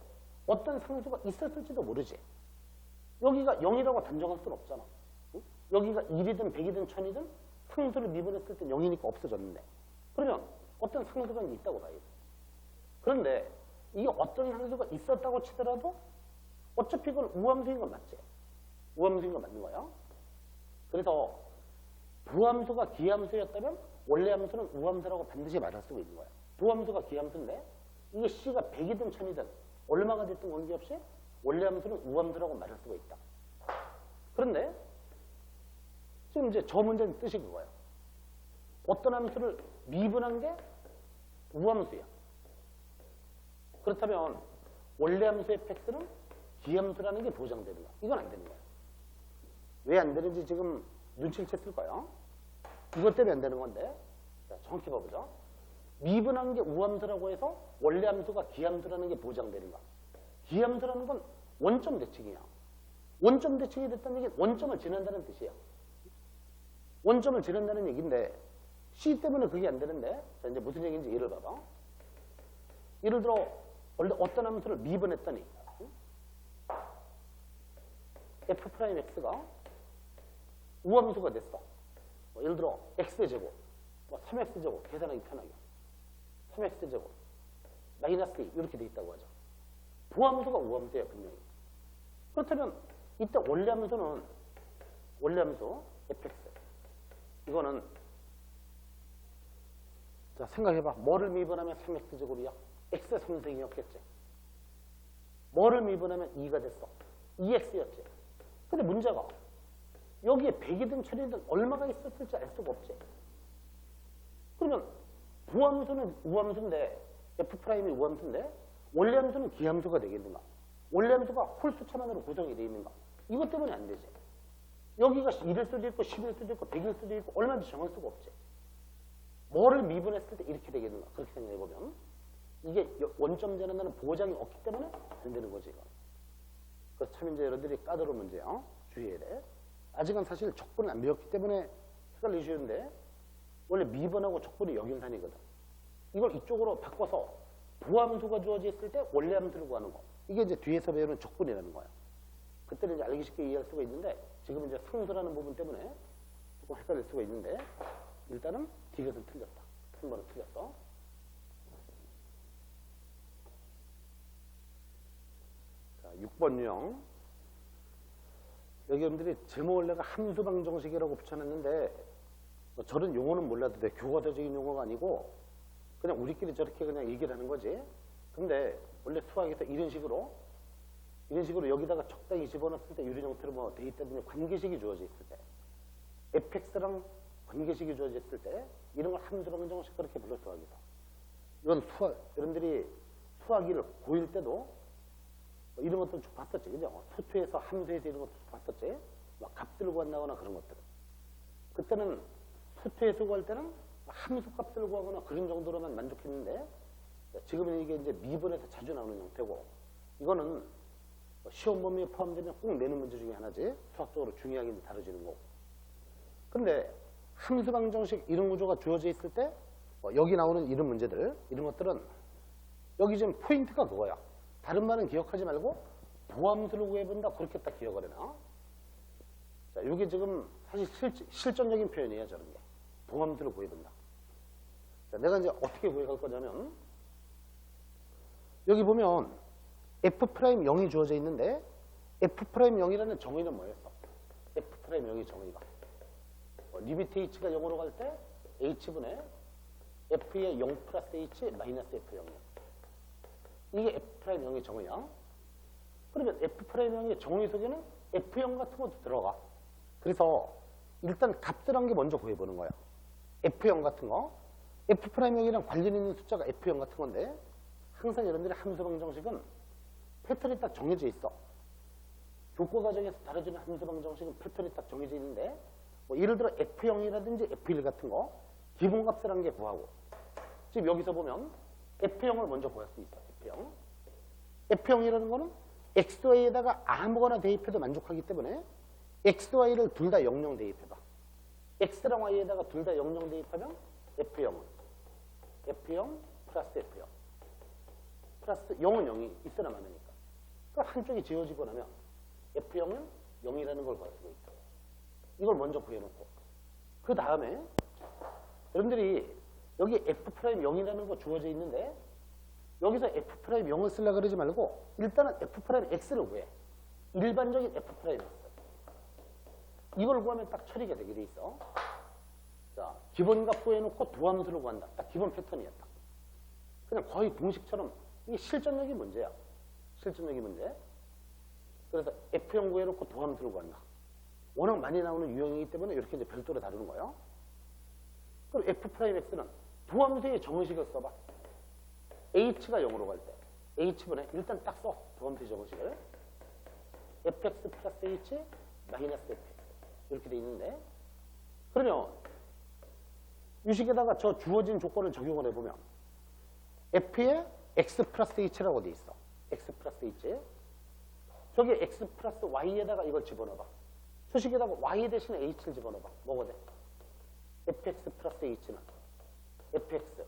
어떤 상수가 있었을지도 모르지. 여기가 0이라고 단정할 수는 없잖아. 응? 여기가 1이든 100이든 1000이든 상수를 미분했을 땐 0이니까 없어졌는데, 그러면 어떤 상수가 있다고 봐야지. 그런데 이게 어떤 상수가 있었다고 치더라도 어차피 이건 우함수인 건 맞지. 우함수인 건 맞는 거야. 그래서 부함수가 기함수였다면 원래 함수는 우함수라고 반드시 말할 수가 있는 거야. 부함수가 기함수인데 이게 C가 100이든 1000이든 얼마가 됐든 관계없이 원래 함수는 우함수라고 말할 수가 있다. 그런데 지금 이제 저 문제는 뜻이 그거야. 어떤 함수를 미분한 게 우함수야. 그렇다면 원래 함수의 fx는 기함수라는 게 보장되는 거야. 이건 안 되는 거야. 왜 안 되는지 지금 눈치를 챘을 거야. 이것 때문에 안 되는 건데, 자, 정확히 봐보자. 미분한 게 우함수라고 해서 원래 함수가 기함수라는 게 보장되는 거야. 기함수라는 건 원점 대칭이야. 원점 대칭이 됐다는 얘기는 원점을 지난다는 뜻이야. 원점을 지난다는 얘기인데 C 때문에 그게 안 되는데, 자, 이제 무슨 얘기인지 예를 봐봐. 예를 들어 원래 어떤 함수를 미분했더니 f'x가 우함수가 됐어. 예를 들어 x제곱 3x제곱 계산하기 편하게 3x제곱 마이너스 2 이렇게 돼 있다고 하죠. 부함수가 우함수야 분명히. 그렇다면 이때 원래 함수는 원래 함수 fx 이거는 자 생각해봐. 뭐를 미분하면 3x제곱이야? x 3승이었겠지. 뭐를 미분하면 2가 됐어? 2x였지. 근데 문제가 여기에 100이든 1000이든 얼마가 있었을지 알 수가 없지. 그러면 부함수는 우함수인데 f'이 우함수인데 원래 함수는 기함수가 되겠는가? 원래 함수가 홀수차만으로 구성이 되어 있는가? 이것 때문에 안 되지. 여기가 1일 수도 있고 10일 수도 있고 100일 수도 있고 얼마든지 정할 수가 없지. 뭐를 미분했을 때 이렇게 되겠는가? 그렇게 생각해보면 이게 원점 전환하는 보장이 없기 때문에 안 되는 거지. 이거. 그래서 참 이제 여러분들이 까다로운 문제야. 주의해야 돼. 아직은 사실 적분을 안 배웠기 때문에 헷갈리기 쉬운데 원래 미분하고 적분이 역연산이거든. 이걸 이쪽으로 바꿔서 부함수가 주어져 있을 때 원래 함수를 구하는 거. 이게 이제 뒤에서 배우는 적분이라는 거야. 그때는 이제 알기 쉽게 이해할 수가 있는데 지금은 이제 상수라는 부분 때문에 조금 헷갈릴 수가 있는데 일단은 D것은 틀렸다. 3번은 틀렸어. 자, 6번 유형. 여기 여러분들이 제목을 내가 함수방정식이라고 붙여놨는데 뭐 저런 용어는 몰라도 돼. 교과서적인 용어가 아니고 그냥 우리끼리 저렇게 그냥 얘기를 하는 거지. 근데 원래 수학에서 이런 식으로 이런 식으로 여기다가 적당히 집어넣었을 때 이런 형태로 뭐 돼 있다든지 관계식이 주어져 있을 때 fx랑 관계식이 주어져 있을 때 이런 걸 함수 방정식 그렇게 불러 수학이다. 이건 수학, 여러분들이 수학을 고1 때도 뭐 이런 것들 쭉 봤었지, 그죠? 수투에서 함수에서 이런 것도 쭉 봤었지? 막 값 들고 간다거나 그런 것들. 그때는 수투에서 구할 때는 함수 값을 구하거나 그런 정도로만 만족했는데 지금은 이게 이제 미분에서 자주 나오는 형태고 이거는 시험 범위에 포함되면 꼭 내는 문제 중에 하나지 수학적으로 중요하게 다뤄지는 거고. 근데 함수 방정식 이런 구조가 주어져 있을 때 여기 나오는 이런 문제들 이런 것들은 여기 지금 포인트가 그거야. 다른 말은 기억하지 말고 부함수를 구해본다 그렇게 딱 기억을 해놔. 자, 이게 지금 사실 실전적인 표현이에요. 저런 게. 부함수를 구해본다. 자, 내가 이제 어떻게 구해갈 거냐면 여기 보면 F'0이 주어져 있는데 F'0이라는 정의는 뭐였어? F'0의 정의가 리미트 H가 0으로 갈 때 H분의 F의 0 플러스 H 마이너스 F0이야. 이게 F'0의 정의야. 그러면 F'0의 정의 속에는 F0 같은 것도 들어가. 그래서 일단 값들 한 개 먼저 구해보는 거야. F0 같은 거. F'0이랑 관련 있는 숫자가 F0 같은 건데 항상 여러분들의 함수 방정식은 패턴이 딱 정해져 있어. 교과 과정에서 다뤄지는 함수 방정식은 패턴이 딱 정해져 있는데 뭐 예를 들어 F0이라든지 F1 같은 거 기본값을 한 개 구하고 지금 여기서 보면 F0을 먼저 구할 수 있어. F0. F0이라는 거는 XY에다가 아무거나 대입해도 만족하기 때문에 XY를 둘 다 00 대입해봐. X랑 Y에다가 둘 다 00 대입하면 F0은 F0 플러스 F0 플러스 0은 0이 있으나 마나니까. 그럼 한쪽이 지워지고 나면 F0은 0이라는 걸 구할 수가 있다. 이걸 먼저 구해놓고 그 다음에 여러분들이 여기 F'0이라는 거 주어져 있는데 여기서 F'0을 쓰려고 그러지 말고 일단은 F'X를 구해. 일반적인 F'X. 이걸 구하면 딱 처리가 되게 돼 있어. 자, 기본값 구해놓고 도함수를 구한다. 딱 기본 패턴이었다. 그냥 거의 공식처럼 이게 실전적인 문제야. 실전적인 문제. 그래서 F0 구해놓고 도함수를 구한다. 워낙 많이 나오는 유형이기 때문에 이렇게 이제 별도로 다루는 거예요. 그럼 F'X는 도함수의 정의식을 써봐. H가 0으로 갈 때 H분의 일단 딱 써. 도함수의 정의식을. Fx 플러스 H 마이너스 Fx 이렇게 돼 있는데 그러면 이 식에다가 저 주어진 조건을 적용을 해보면 F에 X 플러스 H라고 돼 있어. X 플러스 H. 저기 X 플러스 Y에다가 이걸 집어넣어봐. 저 식에다가 Y 대신에 H를 집어넣어봐. 뭐가 돼? Fx 플러스 H는 Fx.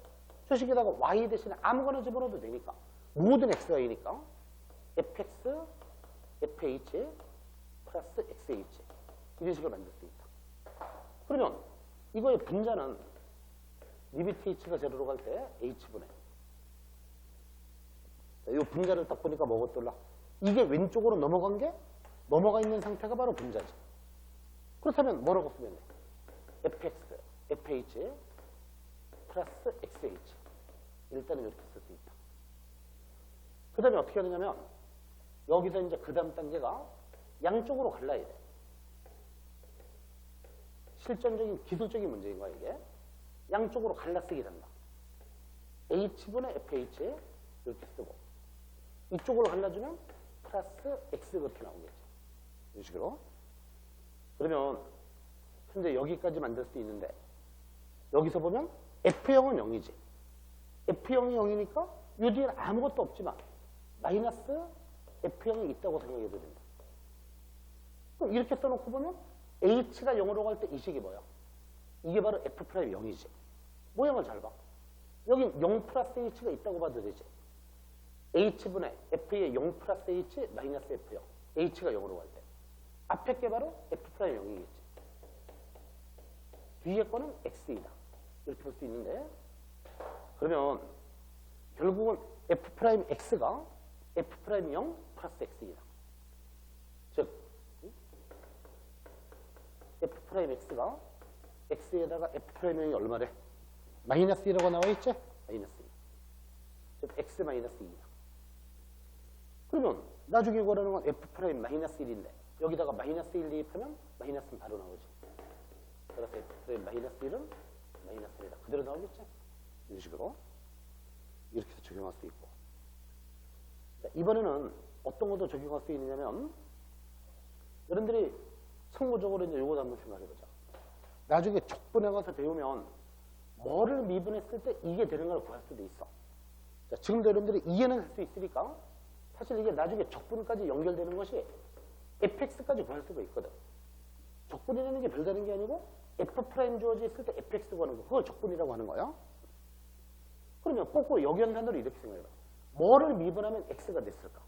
저 식에다가 Y 대신에 아무거나 집어넣어도 되니까. 모든 X가 Y니까. Fx, FH 플러스 XH. 이런 식으로 만들 수 있다. 그러면 이거의 분자는 리미트 H가 제로로 갈 때 H분의. 이 분자를 딱 보니까 뭐가 떠올라? 이게 왼쪽으로 넘어간 게 넘어가 있는 상태가 바로 분자지. 그렇다면 뭐라고 쓰면 돼? fx, fh 플러스 xh. 일단은 이렇게 쓸 수 있다. 그 다음에 어떻게 해야 되냐면 여기서 이제 그 다음 단계가 양쪽으로 갈라야 돼. 실전적인 기술적인 문제인 거야 이게. 양쪽으로 갈라쓰기 된다. h분의 fh 이렇게 쓰고 이쪽으로 갈라주면 플러스 x 그렇게 나오겠지. 이런 식으로. 그러면 현재 여기까지 만들 수 있는데 여기서 보면 F0은 0이지. F0이 0이니까 이 뒤에는 아무것도 없지만 마이너스 F0이 있다고 생각해도 된다. 그럼 이렇게 써놓고 보면 H가 0으로 갈 때 이 식이 뭐야? 이게 바로 F'0이지. 모양을 잘 봐. 여기 0 플러스 H가 있다고 봐도 되지. H분의 F의 0 플러스 H 마이너스 F0. H가 0으로 갈 때. 앞에 게 바로 F'0이겠지. 뒤에 거는 X이다. 이렇게 볼 수 있는데 그러면 결국은 F'X가 F'0 플러스 X이다. 즉 F'X가 X에다가 F'0이 얼마래? 마이너스 2라고 나와 있지? 마이너스 2. 즉 X 마이너스 2다. 그러면 나중에 구하라는 건 f' 마이너스 1인데 여기다가 마이너스 1 대입하면 마이너스는 바로 나오지. 그래서 f' 마이너스 1은 마이너스 1이다. 그대로 나오겠죠? 이런 식으로 이렇게 해서 적용할 수 있고. 자, 이번에는 어떤 것도 적용할 수 있느냐면 여러분들이 성무적으로 이제 요거 한번 생각해보자. 나중에 족분에 가서 배우면 뭐를 미분했을 때 이게 되는 걸 구할 수도 있어. 자, 지금도 여러분들이 이해는 할 수 있으니까 사실 이게 나중에 적분까지 연결되는 것이 fx까지 구할 수가 있거든. 적분이라는 게 별다른 게 아니고 f' 주어져 있을 때 fx 구하는 거. 그걸 적분이라고 하는 거야. 그러면 거꾸로 역연단으로 이렇게 생각해봐. 뭐를 미분하면 x가 됐을까?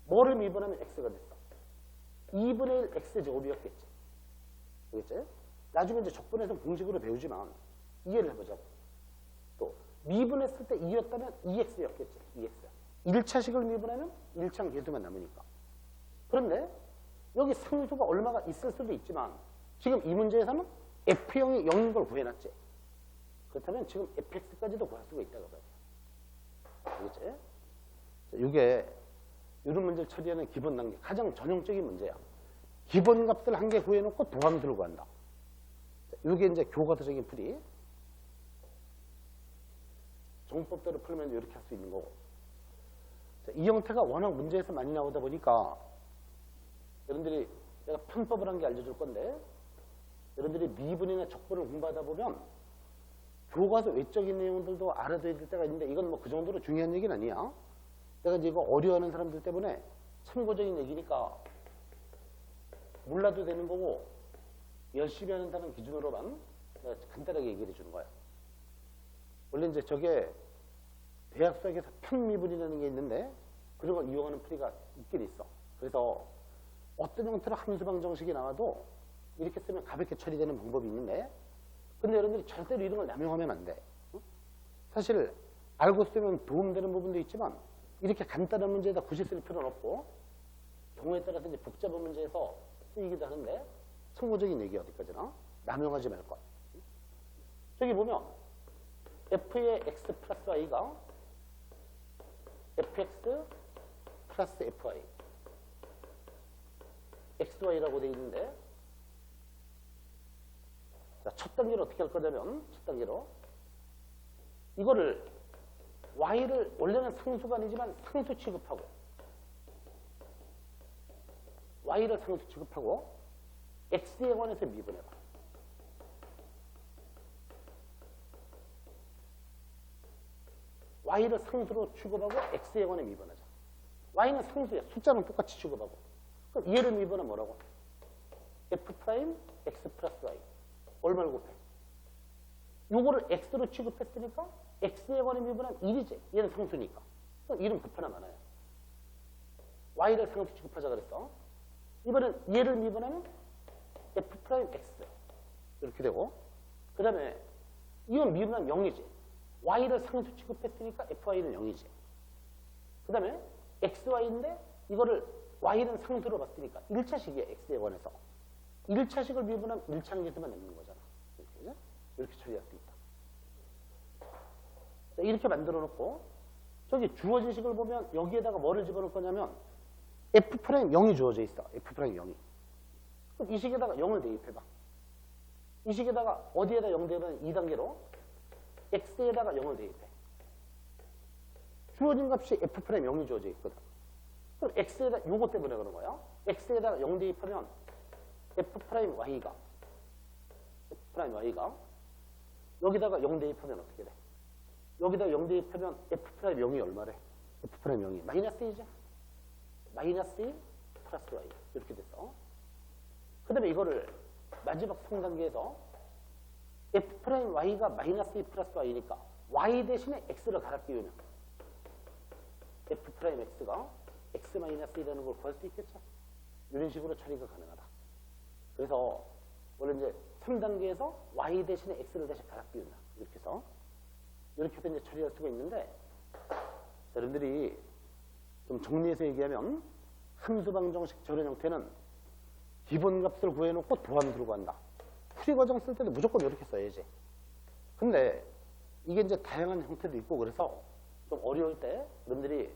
뭐를 미분하면 x가 됐어? 2분의 1 x제곱이었겠지. 알겠지? 나중에 이제 적분해서 공식으로 배우지만 이해를 해보자고. 또 미분했을 때 2였다면 2x였겠지. 2x. 1차식을 미분하면 1차항 계수만 남으니까. 그런데 여기 상수가 얼마가 있을 수도 있지만 지금 이 문제에서는 f형이 0인 걸 구해놨지. 그렇다면 지금 fx까지도 구할 수가 있다고 봐야 돼. 알겠지? 이게 이런 문제를 처리하는 기본 단계, 가장 전형적인 문제야. 기본값을 한 개 구해놓고 도함수를 구한다. 이게 이제 교과서적인 풀이. 정법대로 풀면 이렇게 할 수 있는 거고. 자, 이 형태가 워낙 문제에서 많이 나오다 보니까 여러분들이 내가 편법을 한 개 알려줄 건데 여러분들이 미분이나 적분을 공부하다 보면 교과서 외적인 내용들도 알아둬야 될 때가 있는데 이건 뭐 그 정도로 중요한 얘기는 아니야. 내가 이제 이거 어려워하는 사람들 때문에 참고적인 얘기니까 몰라도 되는 거고 열심히 하는다는 기준으로만 내가 간단하게 얘기해 주는 거야. 원래 이제 저게 대학 수학에서 편미분이라는 게 있는데 그런 걸 이용하는 풀이가 있긴 있어. 그래서 어떤 형태로 함수방 정식이 나와도 이렇게 쓰면 가볍게 처리되는 방법이 있는데 근데 여러분들이 절대로 이런 걸 남용하면 안 돼. 사실 알고 쓰면 도움되는 부분도 있지만 이렇게 간단한 문제에다 굳이 쓸 필요는 없고 경우에 따라서 이제 복잡한 문제에서 쓰이기도 하는데 참고적인 얘기 어디까지나 남용하지 말 것. 저기 보면 f의 x 플러스 y가 fx 플러스 fy xy라고 되어 있는데 자, 첫 단계로 어떻게 할 거냐면 첫 단계로 이거를 y를 원래는 상수가 아니지만 상수 취급하고 y를 상수 취급하고 x에 관해서 미분해봐. y를 상수로 취급하고 x에 관해 미분하자. y는 상수야. 숫자는 똑같이 취급하고. 그럼 얘를 미분하면 뭐라고? f' x 플러스 y. 얼마를 곱해? 요거를 x로 취급했으니까 x에 관해 미분하면 1이지. 얘는 상수니까. 그럼 1은 곱하나 많아요. y를 상수 취급하자 그랬어. 이번엔 얘를 미분하면 f'x. 이렇게 되고. 그 다음에 이건 미분하면 0이지. y를 상수 취급했으니까 fy는 0이지. 그 다음에 xy인데 이거를 y는 상수로 봤으니까 1차식이야. x에 관해서. 1차식을 미분하면 1차항계수만 남는 거잖아. 이렇게, 이렇게 처리할 수 있다. 자, 이렇게 만들어 놓고 저기 주어진 식을 보면 여기에다가 뭐를 집어넣을 거냐면 f'0이 주어져 있어. f'0이. 그럼 이 식에다가 0을 대입해봐. 이 식에다가 어디에다 0 대입하면 2단계로 x에다가 0을 대입해. 주어진 값이 f'0이 주어져 있거든. 그럼 x에다 요거 때문에 그런 거야. x에다가 0 대입하면 f'y가 여기다가 0 대입하면 어떻게 돼? 여기다가 0 대입하면 f'0이 얼마래? f'0이 마이너스 2죠. 마이너스 2 플러스 y 이렇게 됐어. 그 다음에 이거를 마지막 3단계에서 f'y가 마이너스 2 플러스 y니까 y 대신에 x를 갈아 끼우면 f'x가 x 마이너스 2라는 걸 구할 수 있겠죠. 이런 식으로 처리가 가능하다. 그래서 원래 이제 3단계에서 y 대신에 x를 다시 갈아 끼운다. 이렇게 해서 이제 처리할 수가 있는데 여러분들이 좀 정리해서 얘기하면 함수방정식 저런 형태는 기본값을 구해놓고 도함수를 구한다. 풀이 과정 쓸 때도 무조건 이렇게 써야지. 근데 이게 이제 다양한 형태도 있고 그래서 좀 어려울 때 여러분들이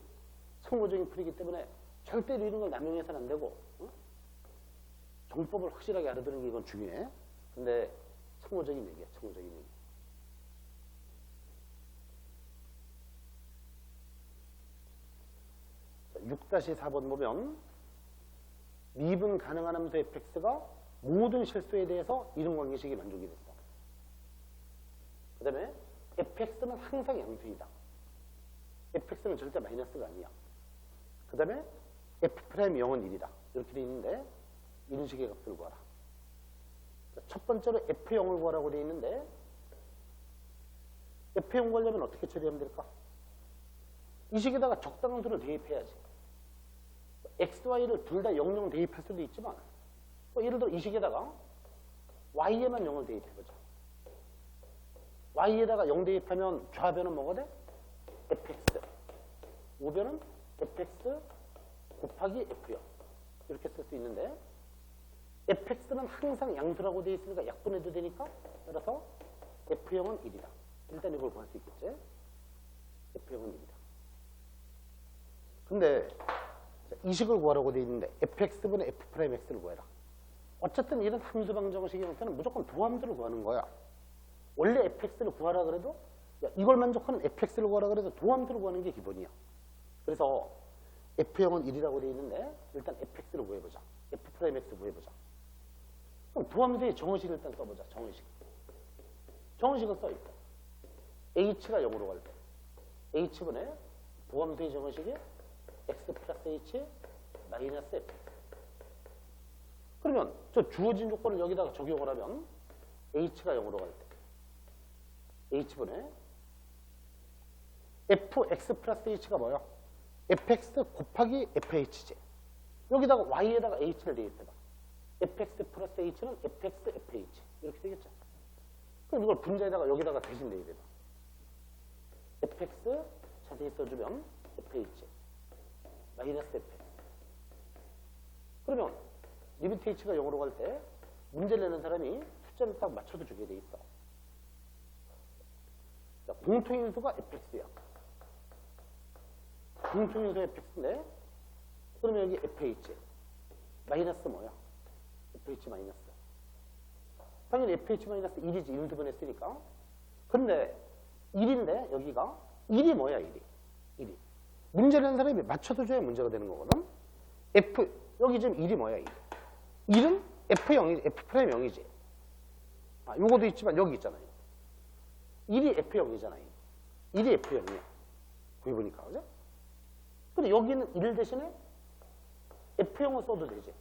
성무적인 풀이기 때문에 절대로 이런 걸 남용해서는 안 되고 정법을 확실하게 알아두는 게 이건 중요해. 근데 참고적인 얘기야. 참고적인 얘기. 자, 6-4번 보면 미분 가능한 함수 fx가 모든 실수에 대해서 이런 관계식이 만족이 됐어. 그 다음에 fx는 항상 양수이다. fx는 절대 마이너스가 아니야. 그 다음에 f'0은 1이다. 이렇게 돼 있는데 이런 식의 값을 구하라. 첫 번째로 f0을 구하라고 돼 있는데 f0 구하려면 어떻게 처리하면 될까? 이 식에다가 적당한 수를 대입해야지. x, y를 둘 다 0, 대입할 수도 있지만 예를 들어 이 식에다가 y에만 0을 대입해보자. y에다가 0 대입하면 좌변은 뭐가 돼? fx. 우변은 fx 곱하기 f0. 이렇게 쓸 수 있는데 fx는 항상 양수라고 되어 있으니까 약분해도 되니까 따라서 f0은 1이다. 일단 이걸 구할 수 있겠지? f0은 1이다. 근데 이 식을 구하라고 되어 있는데 fx분의 f'x를 구해라. 어쨌든 이런 함수 방정식의 형태는 무조건 두 함수를 구하는 거야. 원래 fx를 구하라 그래도 이걸 만족하는 fx를 구하라 그래도 두 함수를 구하는 게 기본이야. 그래서 f0은 1이라고 되어 있는데 일단 fx를 구해보자. f'x 구해보자. 그럼 두 함수의 정의식을 일단 써보자. 정의식. 정의식을 써있고 h가 0으로 갈 때 h분의 부함수의 정의식이 x 플러스 h 마이너스 f. 그러면 저 주어진 조건을 여기다가 적용을 하면 h가 0으로 갈 때 h분의 fx 플러스 h가 뭐야? fx 곱하기 fh지. 여기다가 y에다가 h를 대입해봐. fx 플러스 h는 fx fh 이렇게 되겠죠. 그럼 이걸 분자에다가 여기다가 대신 대입해봐. fx 자세히 써주면 fh 마이너스 fx. 그러면 리미트 h가 0으로 갈 때 문제를 내는 사람이 숫자를 딱 맞춰서 주게 돼 있어. 자, 공통인수가 fx야. 공통인수 fx인데 그러면 여기 fh 마이너스 뭐야? fh 마이너스. 당연히 fh 마이너스 1이지. 1두 했으니까. 근데 1인데 여기가 1이 뭐야? 1이. 문제를 내는 사람이 맞춰서 줘야 문제가 되는 거거든. 여기 지금 1이 뭐야? 1. 1은 f0이지. f'0이지. 아, 요거도 있지만 여기 있잖아요. 1이 f0이잖아요. 1이 f0이야. 구해보니까. 그죠? 근데 여기는 1 대신에 f0을 써도 되지.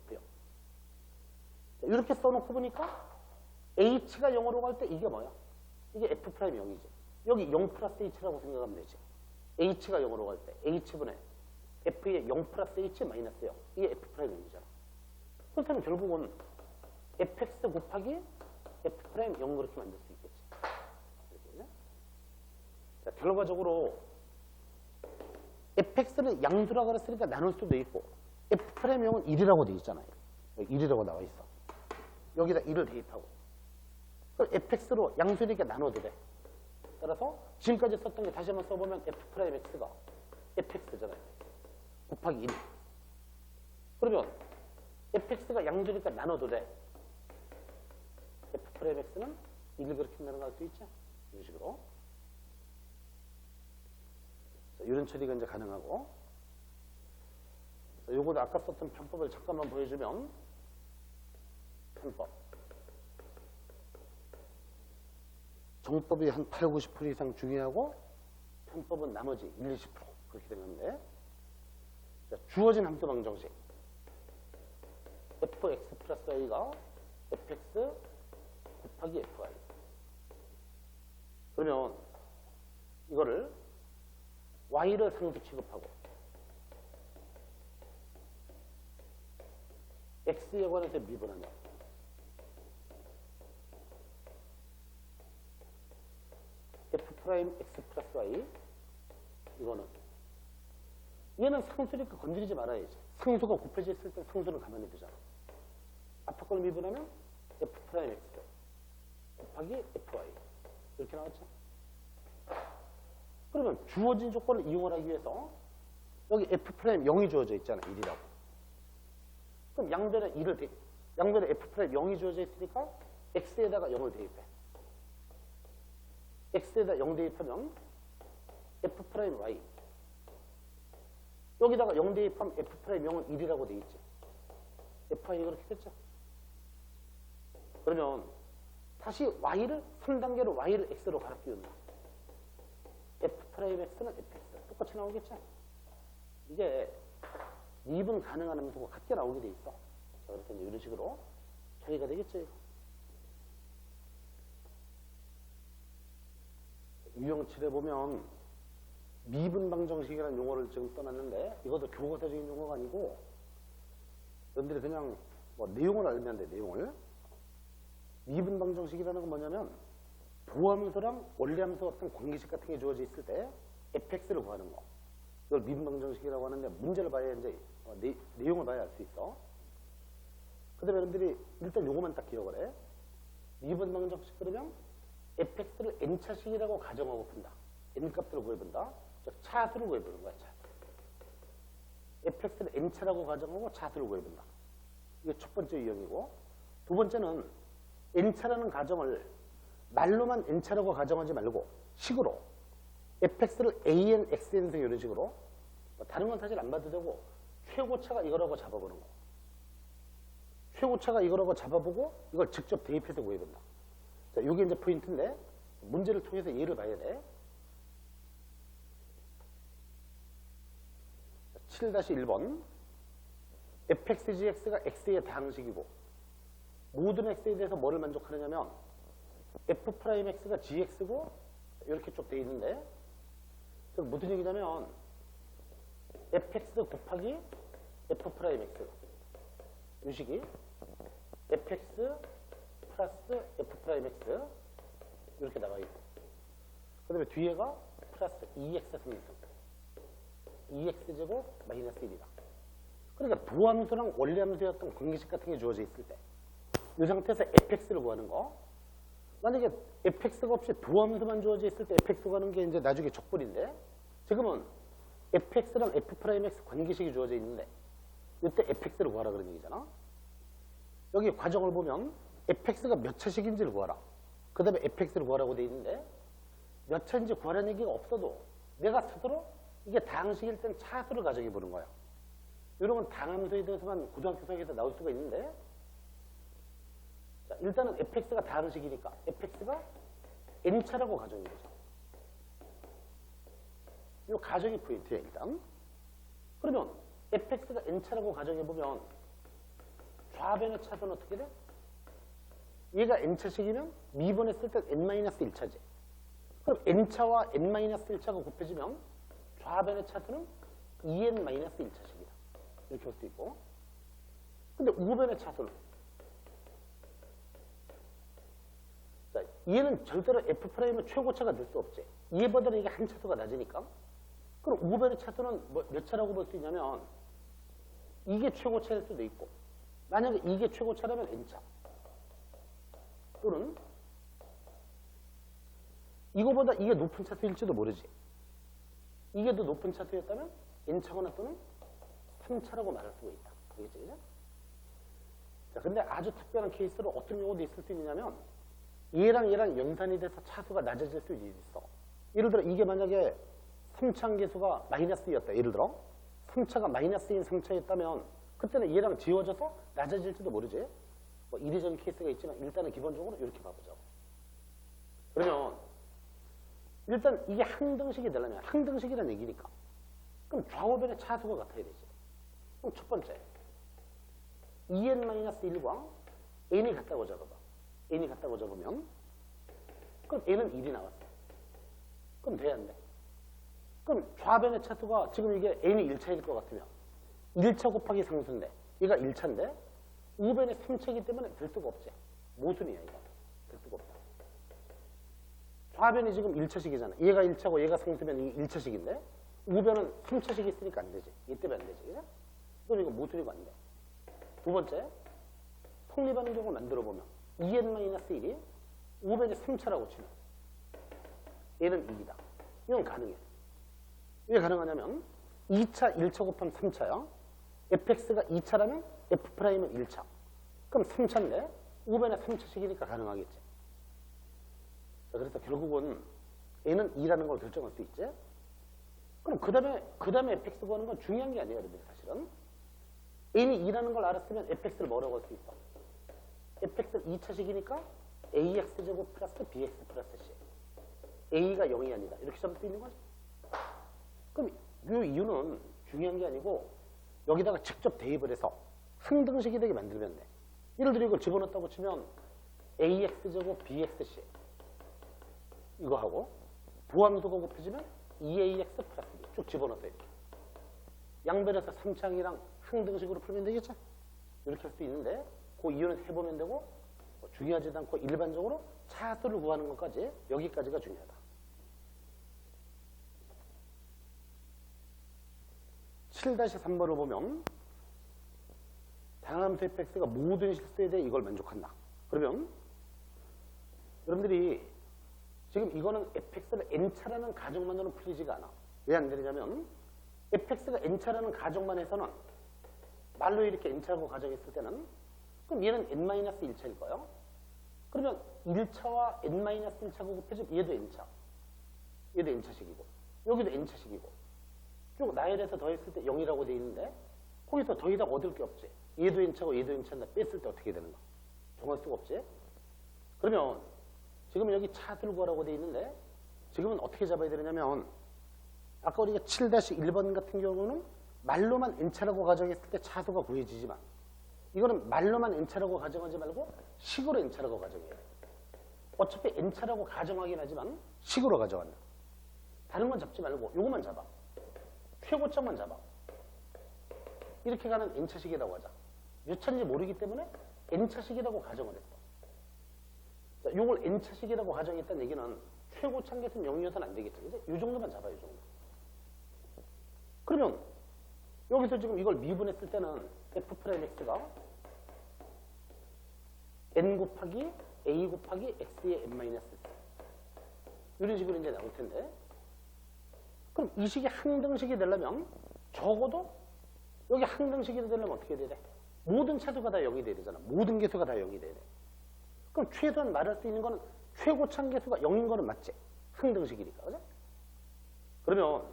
f0. 이렇게 써놓고 보니까 h가 0으로 갈 때 이게 뭐야? 이게 f'0이지. 여기 0 플러스 h라고 생각하면 되지. h가 0으로 갈 때 h분의 f의 0 플러스 h 마이너스 0. 이게 f'0이잖아. 그렇다면 결국은 fx 곱하기 f'0 그렇게 만들 수 있겠지. 이렇게. 자, 결과적으로 fx는 양수라고 그랬으니까 나눌 수도 있고 f'0은 1이라고 돼 있잖아요. 여기 1이라고 나와 있어. 여기다 1을 대입하고 그럼 fx로 양수니까 나눠도 돼. 따라서 지금까지 썼던 게 다시 한번 써보면 f'x가 fx잖아요. 곱하기 1. 그러면 fx가 양수니까 나눠도 돼. f'x는 1 그렇게 나눠갈 수 있죠. 이런 식으로. 자, 이런 처리가 이제 가능하고. 자, 요거도 아까 썼던 편법을 잠깐만 보여주면 편법. 정법이 한 8, 90% 이상 중요하고 편법은 나머지 1, 20% 그렇게 되는데 자, 주어진 함수 방정식 fx 플러스 y가 fx 곱하기 fy. 그러면 이거를 y를 상수 취급하고 x에 관해서 미분하면 f'x 플러스 y 이거는 얘는 상수니까 건드리지 말아야지. 상수가 곱해져 있을 때 상수를 가만히 두잖아. 앞에 걸 미분하면 f'x 곱하기 fy 이렇게 나왔죠. 그러면 주어진 조건을 이용을 하기 위해서 여기 F 프라임 0이 주어져 있잖아. 1이라고. 그럼 양변에 양변에 F 프라임 0이 주어져 있으니까 X에다가 0을 대입해. X에다 0 대입하면 F 프라임 Y. 여기다가 0 대입하면 F 프라임 0은 1이라고 돼 있지. F이 그렇게 됐죠. 그러면 다시 Y를 3단계로 Y를 X로 갈아 끼운다. F 프라임 X는 Fx. 똑같이 나오겠죠. 이게 미분 가능한 함수가 같게 나오게 돼 있어. 자, 그래서 이제 이런 식으로 처리가 되겠죠. 이거. 유형 7에 보면 미분 방정식이라는 용어를 지금 떠났는데 이것도 교과서적인 용어가 아니고 여러분들이 그냥 뭐 내용을 알면 돼. 내용을. 미분 방정식이라는 건 뭐냐면 부함수랑 원리함수 같은 관계식 같은 게 주어져 있을 때 fx를 구하는 거. 이걸 미분 방정식이라고 하는데 문제를 봐야 이제 내용을 봐야 알 수 있어. 그 다음에 여러분들이 일단 요거만 딱 기억을 해. 미분 방정식 그러면 fx를 n차식이라고 가정하고 푼다. n값들을 구해본다. 즉 차수를 구해보는 거야. 차수. fx를 n차라고 가정하고 차수를 구해본다. 이게 첫 번째 유형이고, 두 번째는 n차라는 가정을 말로만 n차라고 가정하지 말고 식으로 fx를 an, xn 이런 식으로 다른 건 사실 안 봐도 되고 최고차가 이거라고 잡아보는 거. 최고차가 이거라고 잡아보고 이걸 직접 대입해서 구해본다. 자, 이게 이제 포인트인데 문제를 통해서 예를 봐야 돼. 7-1번 fxgx가 x의 다항식이고 모든 x에 대해서 뭐를 만족하느냐면 f'x가 gx고 이렇게 쭉 돼 있는데 무슨 얘기냐면 fx 곱하기 f'x 이 식이 fx 플러스 f'x 이렇게 나와 있고 그 다음에 뒤에가 플러스 2x 상승 2x제곱 마이너스 1이다. 그러니까 부함수랑 원리함수였던 관계식 같은 게 주어져 있을 때 이 상태에서 fx를 구하는 거. 만약에 fx가 없이 부함수만 주어져 있을 때 fx 구하는 게 이제 나중에 적분인데 지금은 fx랑 f'x 관계식이 주어져 있는데 이때 fx를 구하라 그런 얘기잖아. 여기 과정을 보면 fx가 몇 차식인지를 구하라. 그 다음에 fx를 구하라고 돼 있는데 몇 차인지 구하라는 얘기가 없어도 내가 스스로 이게 다항식일 땐 차수를 가정해 보는 거야. 이런 건 다항함수에 대해서만 고등학교 수학에서 나올 수가 있는데 자, 일단은 fx가 다항식이니까 fx가 n차라고 가정해 보자. 이 가정이 포인트야 일단. 그러면 fx가 n차라고 가정해 보면 좌변의 차수는 어떻게 돼? 얘가 n차식이면 미분했을 때 n-1차지. 그럼 n차와 n-1차가 곱해지면 좌변의 차수는 2n-1차식이다. 이렇게 볼 수 있고. 근데 우변의 차수는 자, 얘는 절대로 f'의 최고차가 될 수 없지. 얘보다는 이게 한 차수가 낮으니까. 그럼 우변의 차수는 몇 차라고 볼 수 있냐면 이게 최고차일 수도 있고 만약에 이게 최고차라면 n차 또는 이거보다 이게 높은 차수일지도 모르지. 이게 더 높은 차수였다면 n차거나 또는 3차라고 말할 수가 있다. 알겠지? 그죠? 자, 근데 아주 특별한 케이스로 어떤 경우도 있을 수 있냐면 얘랑 얘랑 연산이 돼서 차수가 낮아질 수 있어. 예를 들어 이게 만약에 3차 계수가 마이너스였다. 예를 들어 3차가 마이너스인 3차였다면 그때는 얘랑 지워져서 낮아질지도 모르지. 뭐 이례적인 케이스가 있지만 일단은 기본적으로 이렇게 봐보자고. 그러면 일단 이게 항등식이 되려면 항등식이라는 얘기니까 그럼 좌우변의 차수가 같아야 되지. 그럼 첫 번째 2n-1과 n이 같다고 잡아봐. n이 같다고 잡으면 그럼 n은 1이 나왔어. 그럼 돼 안 돼? 그럼 좌변의 차수가 지금 이게 n이 1차일 것 같으면 1차 곱하기 상수인데 얘가 1차인데 우변이 3차이기 때문에 될 수가 없지. 모순이야 이거. 될 수가 없다. 좌변이 지금 1차식이잖아. 얘가 1차고 얘가 상수면 이게 1차식인데 우변은 3차식이 있으니까 안 되지. 얘 때문에 안 되지. 그죠? 그럼 이거 모순이고 안 돼. 두 번째 성립하는 경우를 만들어보면 2n-1이 우변이 3차라고 치면 얘는 2이다. 이건 가능해. 왜 가능하냐면 2차, 1차 곱하면 3차야. fx가 2차라면 f'은 1차. 그럼 3차인데 5변의 3차식이니까 가능하겠지. 자, 그래서 결국은 n은 2라는 걸 결정할 수 있지. 그럼 그 다음에 fx 구하는 건 중요한 게 아니에요, 여러분들 사실은. n이 2라는 걸 알았으면 fx를 뭐라고 할 수 있어? fx는 2차식이니까 ax제곱 플러스 bx 플러스 c. a가 0이 아니다. 이렇게 잡을 수 있는 거지. 그럼 이 이유는 중요한 게 아니고 여기다가 직접 대입을 해서 항등식이 되게 만들면 돼. 예를 들어 이걸 집어넣었다고 치면 ax제곱 bxc 이거 하고 부함수가 곱해지면 2ax 플러스 b 쭉 집어넣었어 이렇게. 양변에서 3차항이랑 항등식으로 풀면 되겠죠? 이렇게 할 수 있는데 그 이유는 해보면 되고 중요하지도 않고 일반적으로 차수를 구하는 것까지 여기까지가 중요하다. 7-3번을 보면 다항함수 fx가 모든 실수에 대해 이걸 만족한다. 그러면 여러분들이 지금 이거는 fx를 n차라는 가정만으로는 풀리지가 않아. 왜 안 되느냐면 fx가 n차라는 가정만 해서는 말로 이렇게 n차라고 가정했을 때는 그럼 얘는 n-1차일 거예요. 그러면 1차와 n-1차가 곱해지면 얘도 n차. 얘도 n차식이고 여기도 n차식이고 쭉 나열해서 더했을 때 0이라고 돼 있는데 거기서 더 이상 얻을 게 없지. 얘도 n차고 얘도 n차인데 뺐을 때 어떻게 되는가? 정할 수가 없지. 그러면 지금 여기 차수를 구하라고 돼 있는데 지금은 어떻게 잡아야 되느냐면 아까 우리가 7-1번 같은 경우는 말로만 n차라고 가정했을 때 차수가 구해지지만 이거는 말로만 n차라고 가정하지 말고 식으로 n차라고 가정해야 돼. 어차피 n차라고 가정하긴 하지만 식으로 가정한다. 다른 건 잡지 말고 요것만 잡아. 최고점만 잡아. 이렇게 가는 n차식이라고 하자. 몇 차인지 모르기 때문에 n차식이라고 가정을 했어. 자, 요걸 n차식이라고 가정했다는 얘기는 최고차계수는 0이어서는 안 되겠죠. 그죠? 이 정도만 잡아요. 이 정도. 그러면 여기서 지금 이걸 미분했을 때는 f'x가 n 곱하기 a 곱하기 x의 n-1 이런 식으로 이제 나올 텐데 그럼 이 식이 항등식이 되려면 적어도 여기 항등식이 되려면 어떻게 돼야 돼? 모든 차수가 다 0이 돼야 되잖아. 모든 개수가 다 0이 돼야 돼. 그럼 최소한 말할 수 있는 거는 최고차 개수가 0인 거는 맞지? 항등식이니까. 그죠? 그러면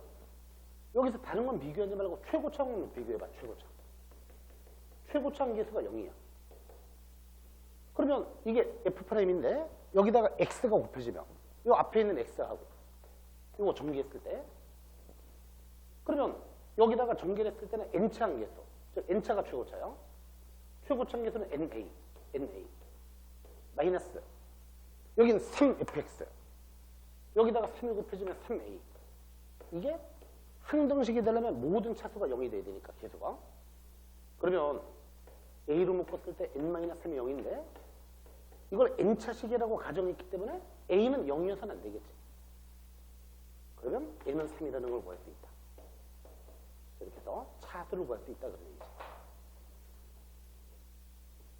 여기서 다른 건 비교하지 말고 최고차만 비교해봐. 최고차. 최고차 개수가 0이야. 그러면 이게 F'인데 여기다가 X가 곱해지면 이 앞에 있는 X하고 이거 전개했을 때 그러면 여기다가 전개를 했을 때는 N차 한계수. 즉 N차가 최고차요. 최고차 한계수는 NA. 마이너스. 여기는 3fx. 여기다가 3을 곱해주면 3a. 이게 항등식이 되려면 모든 차수가 0이 돼야 되니까 개수가. 그러면 a로 묶었을 때 n-3이 0인데 이걸 n차식이라고 가정했기 때문에 a는 0이어서는 안 되겠지. 그러면 n은 3이라는 걸 구할 수 있다. 이렇게 해서 차수를 구할 수 있다 그런 얘기죠.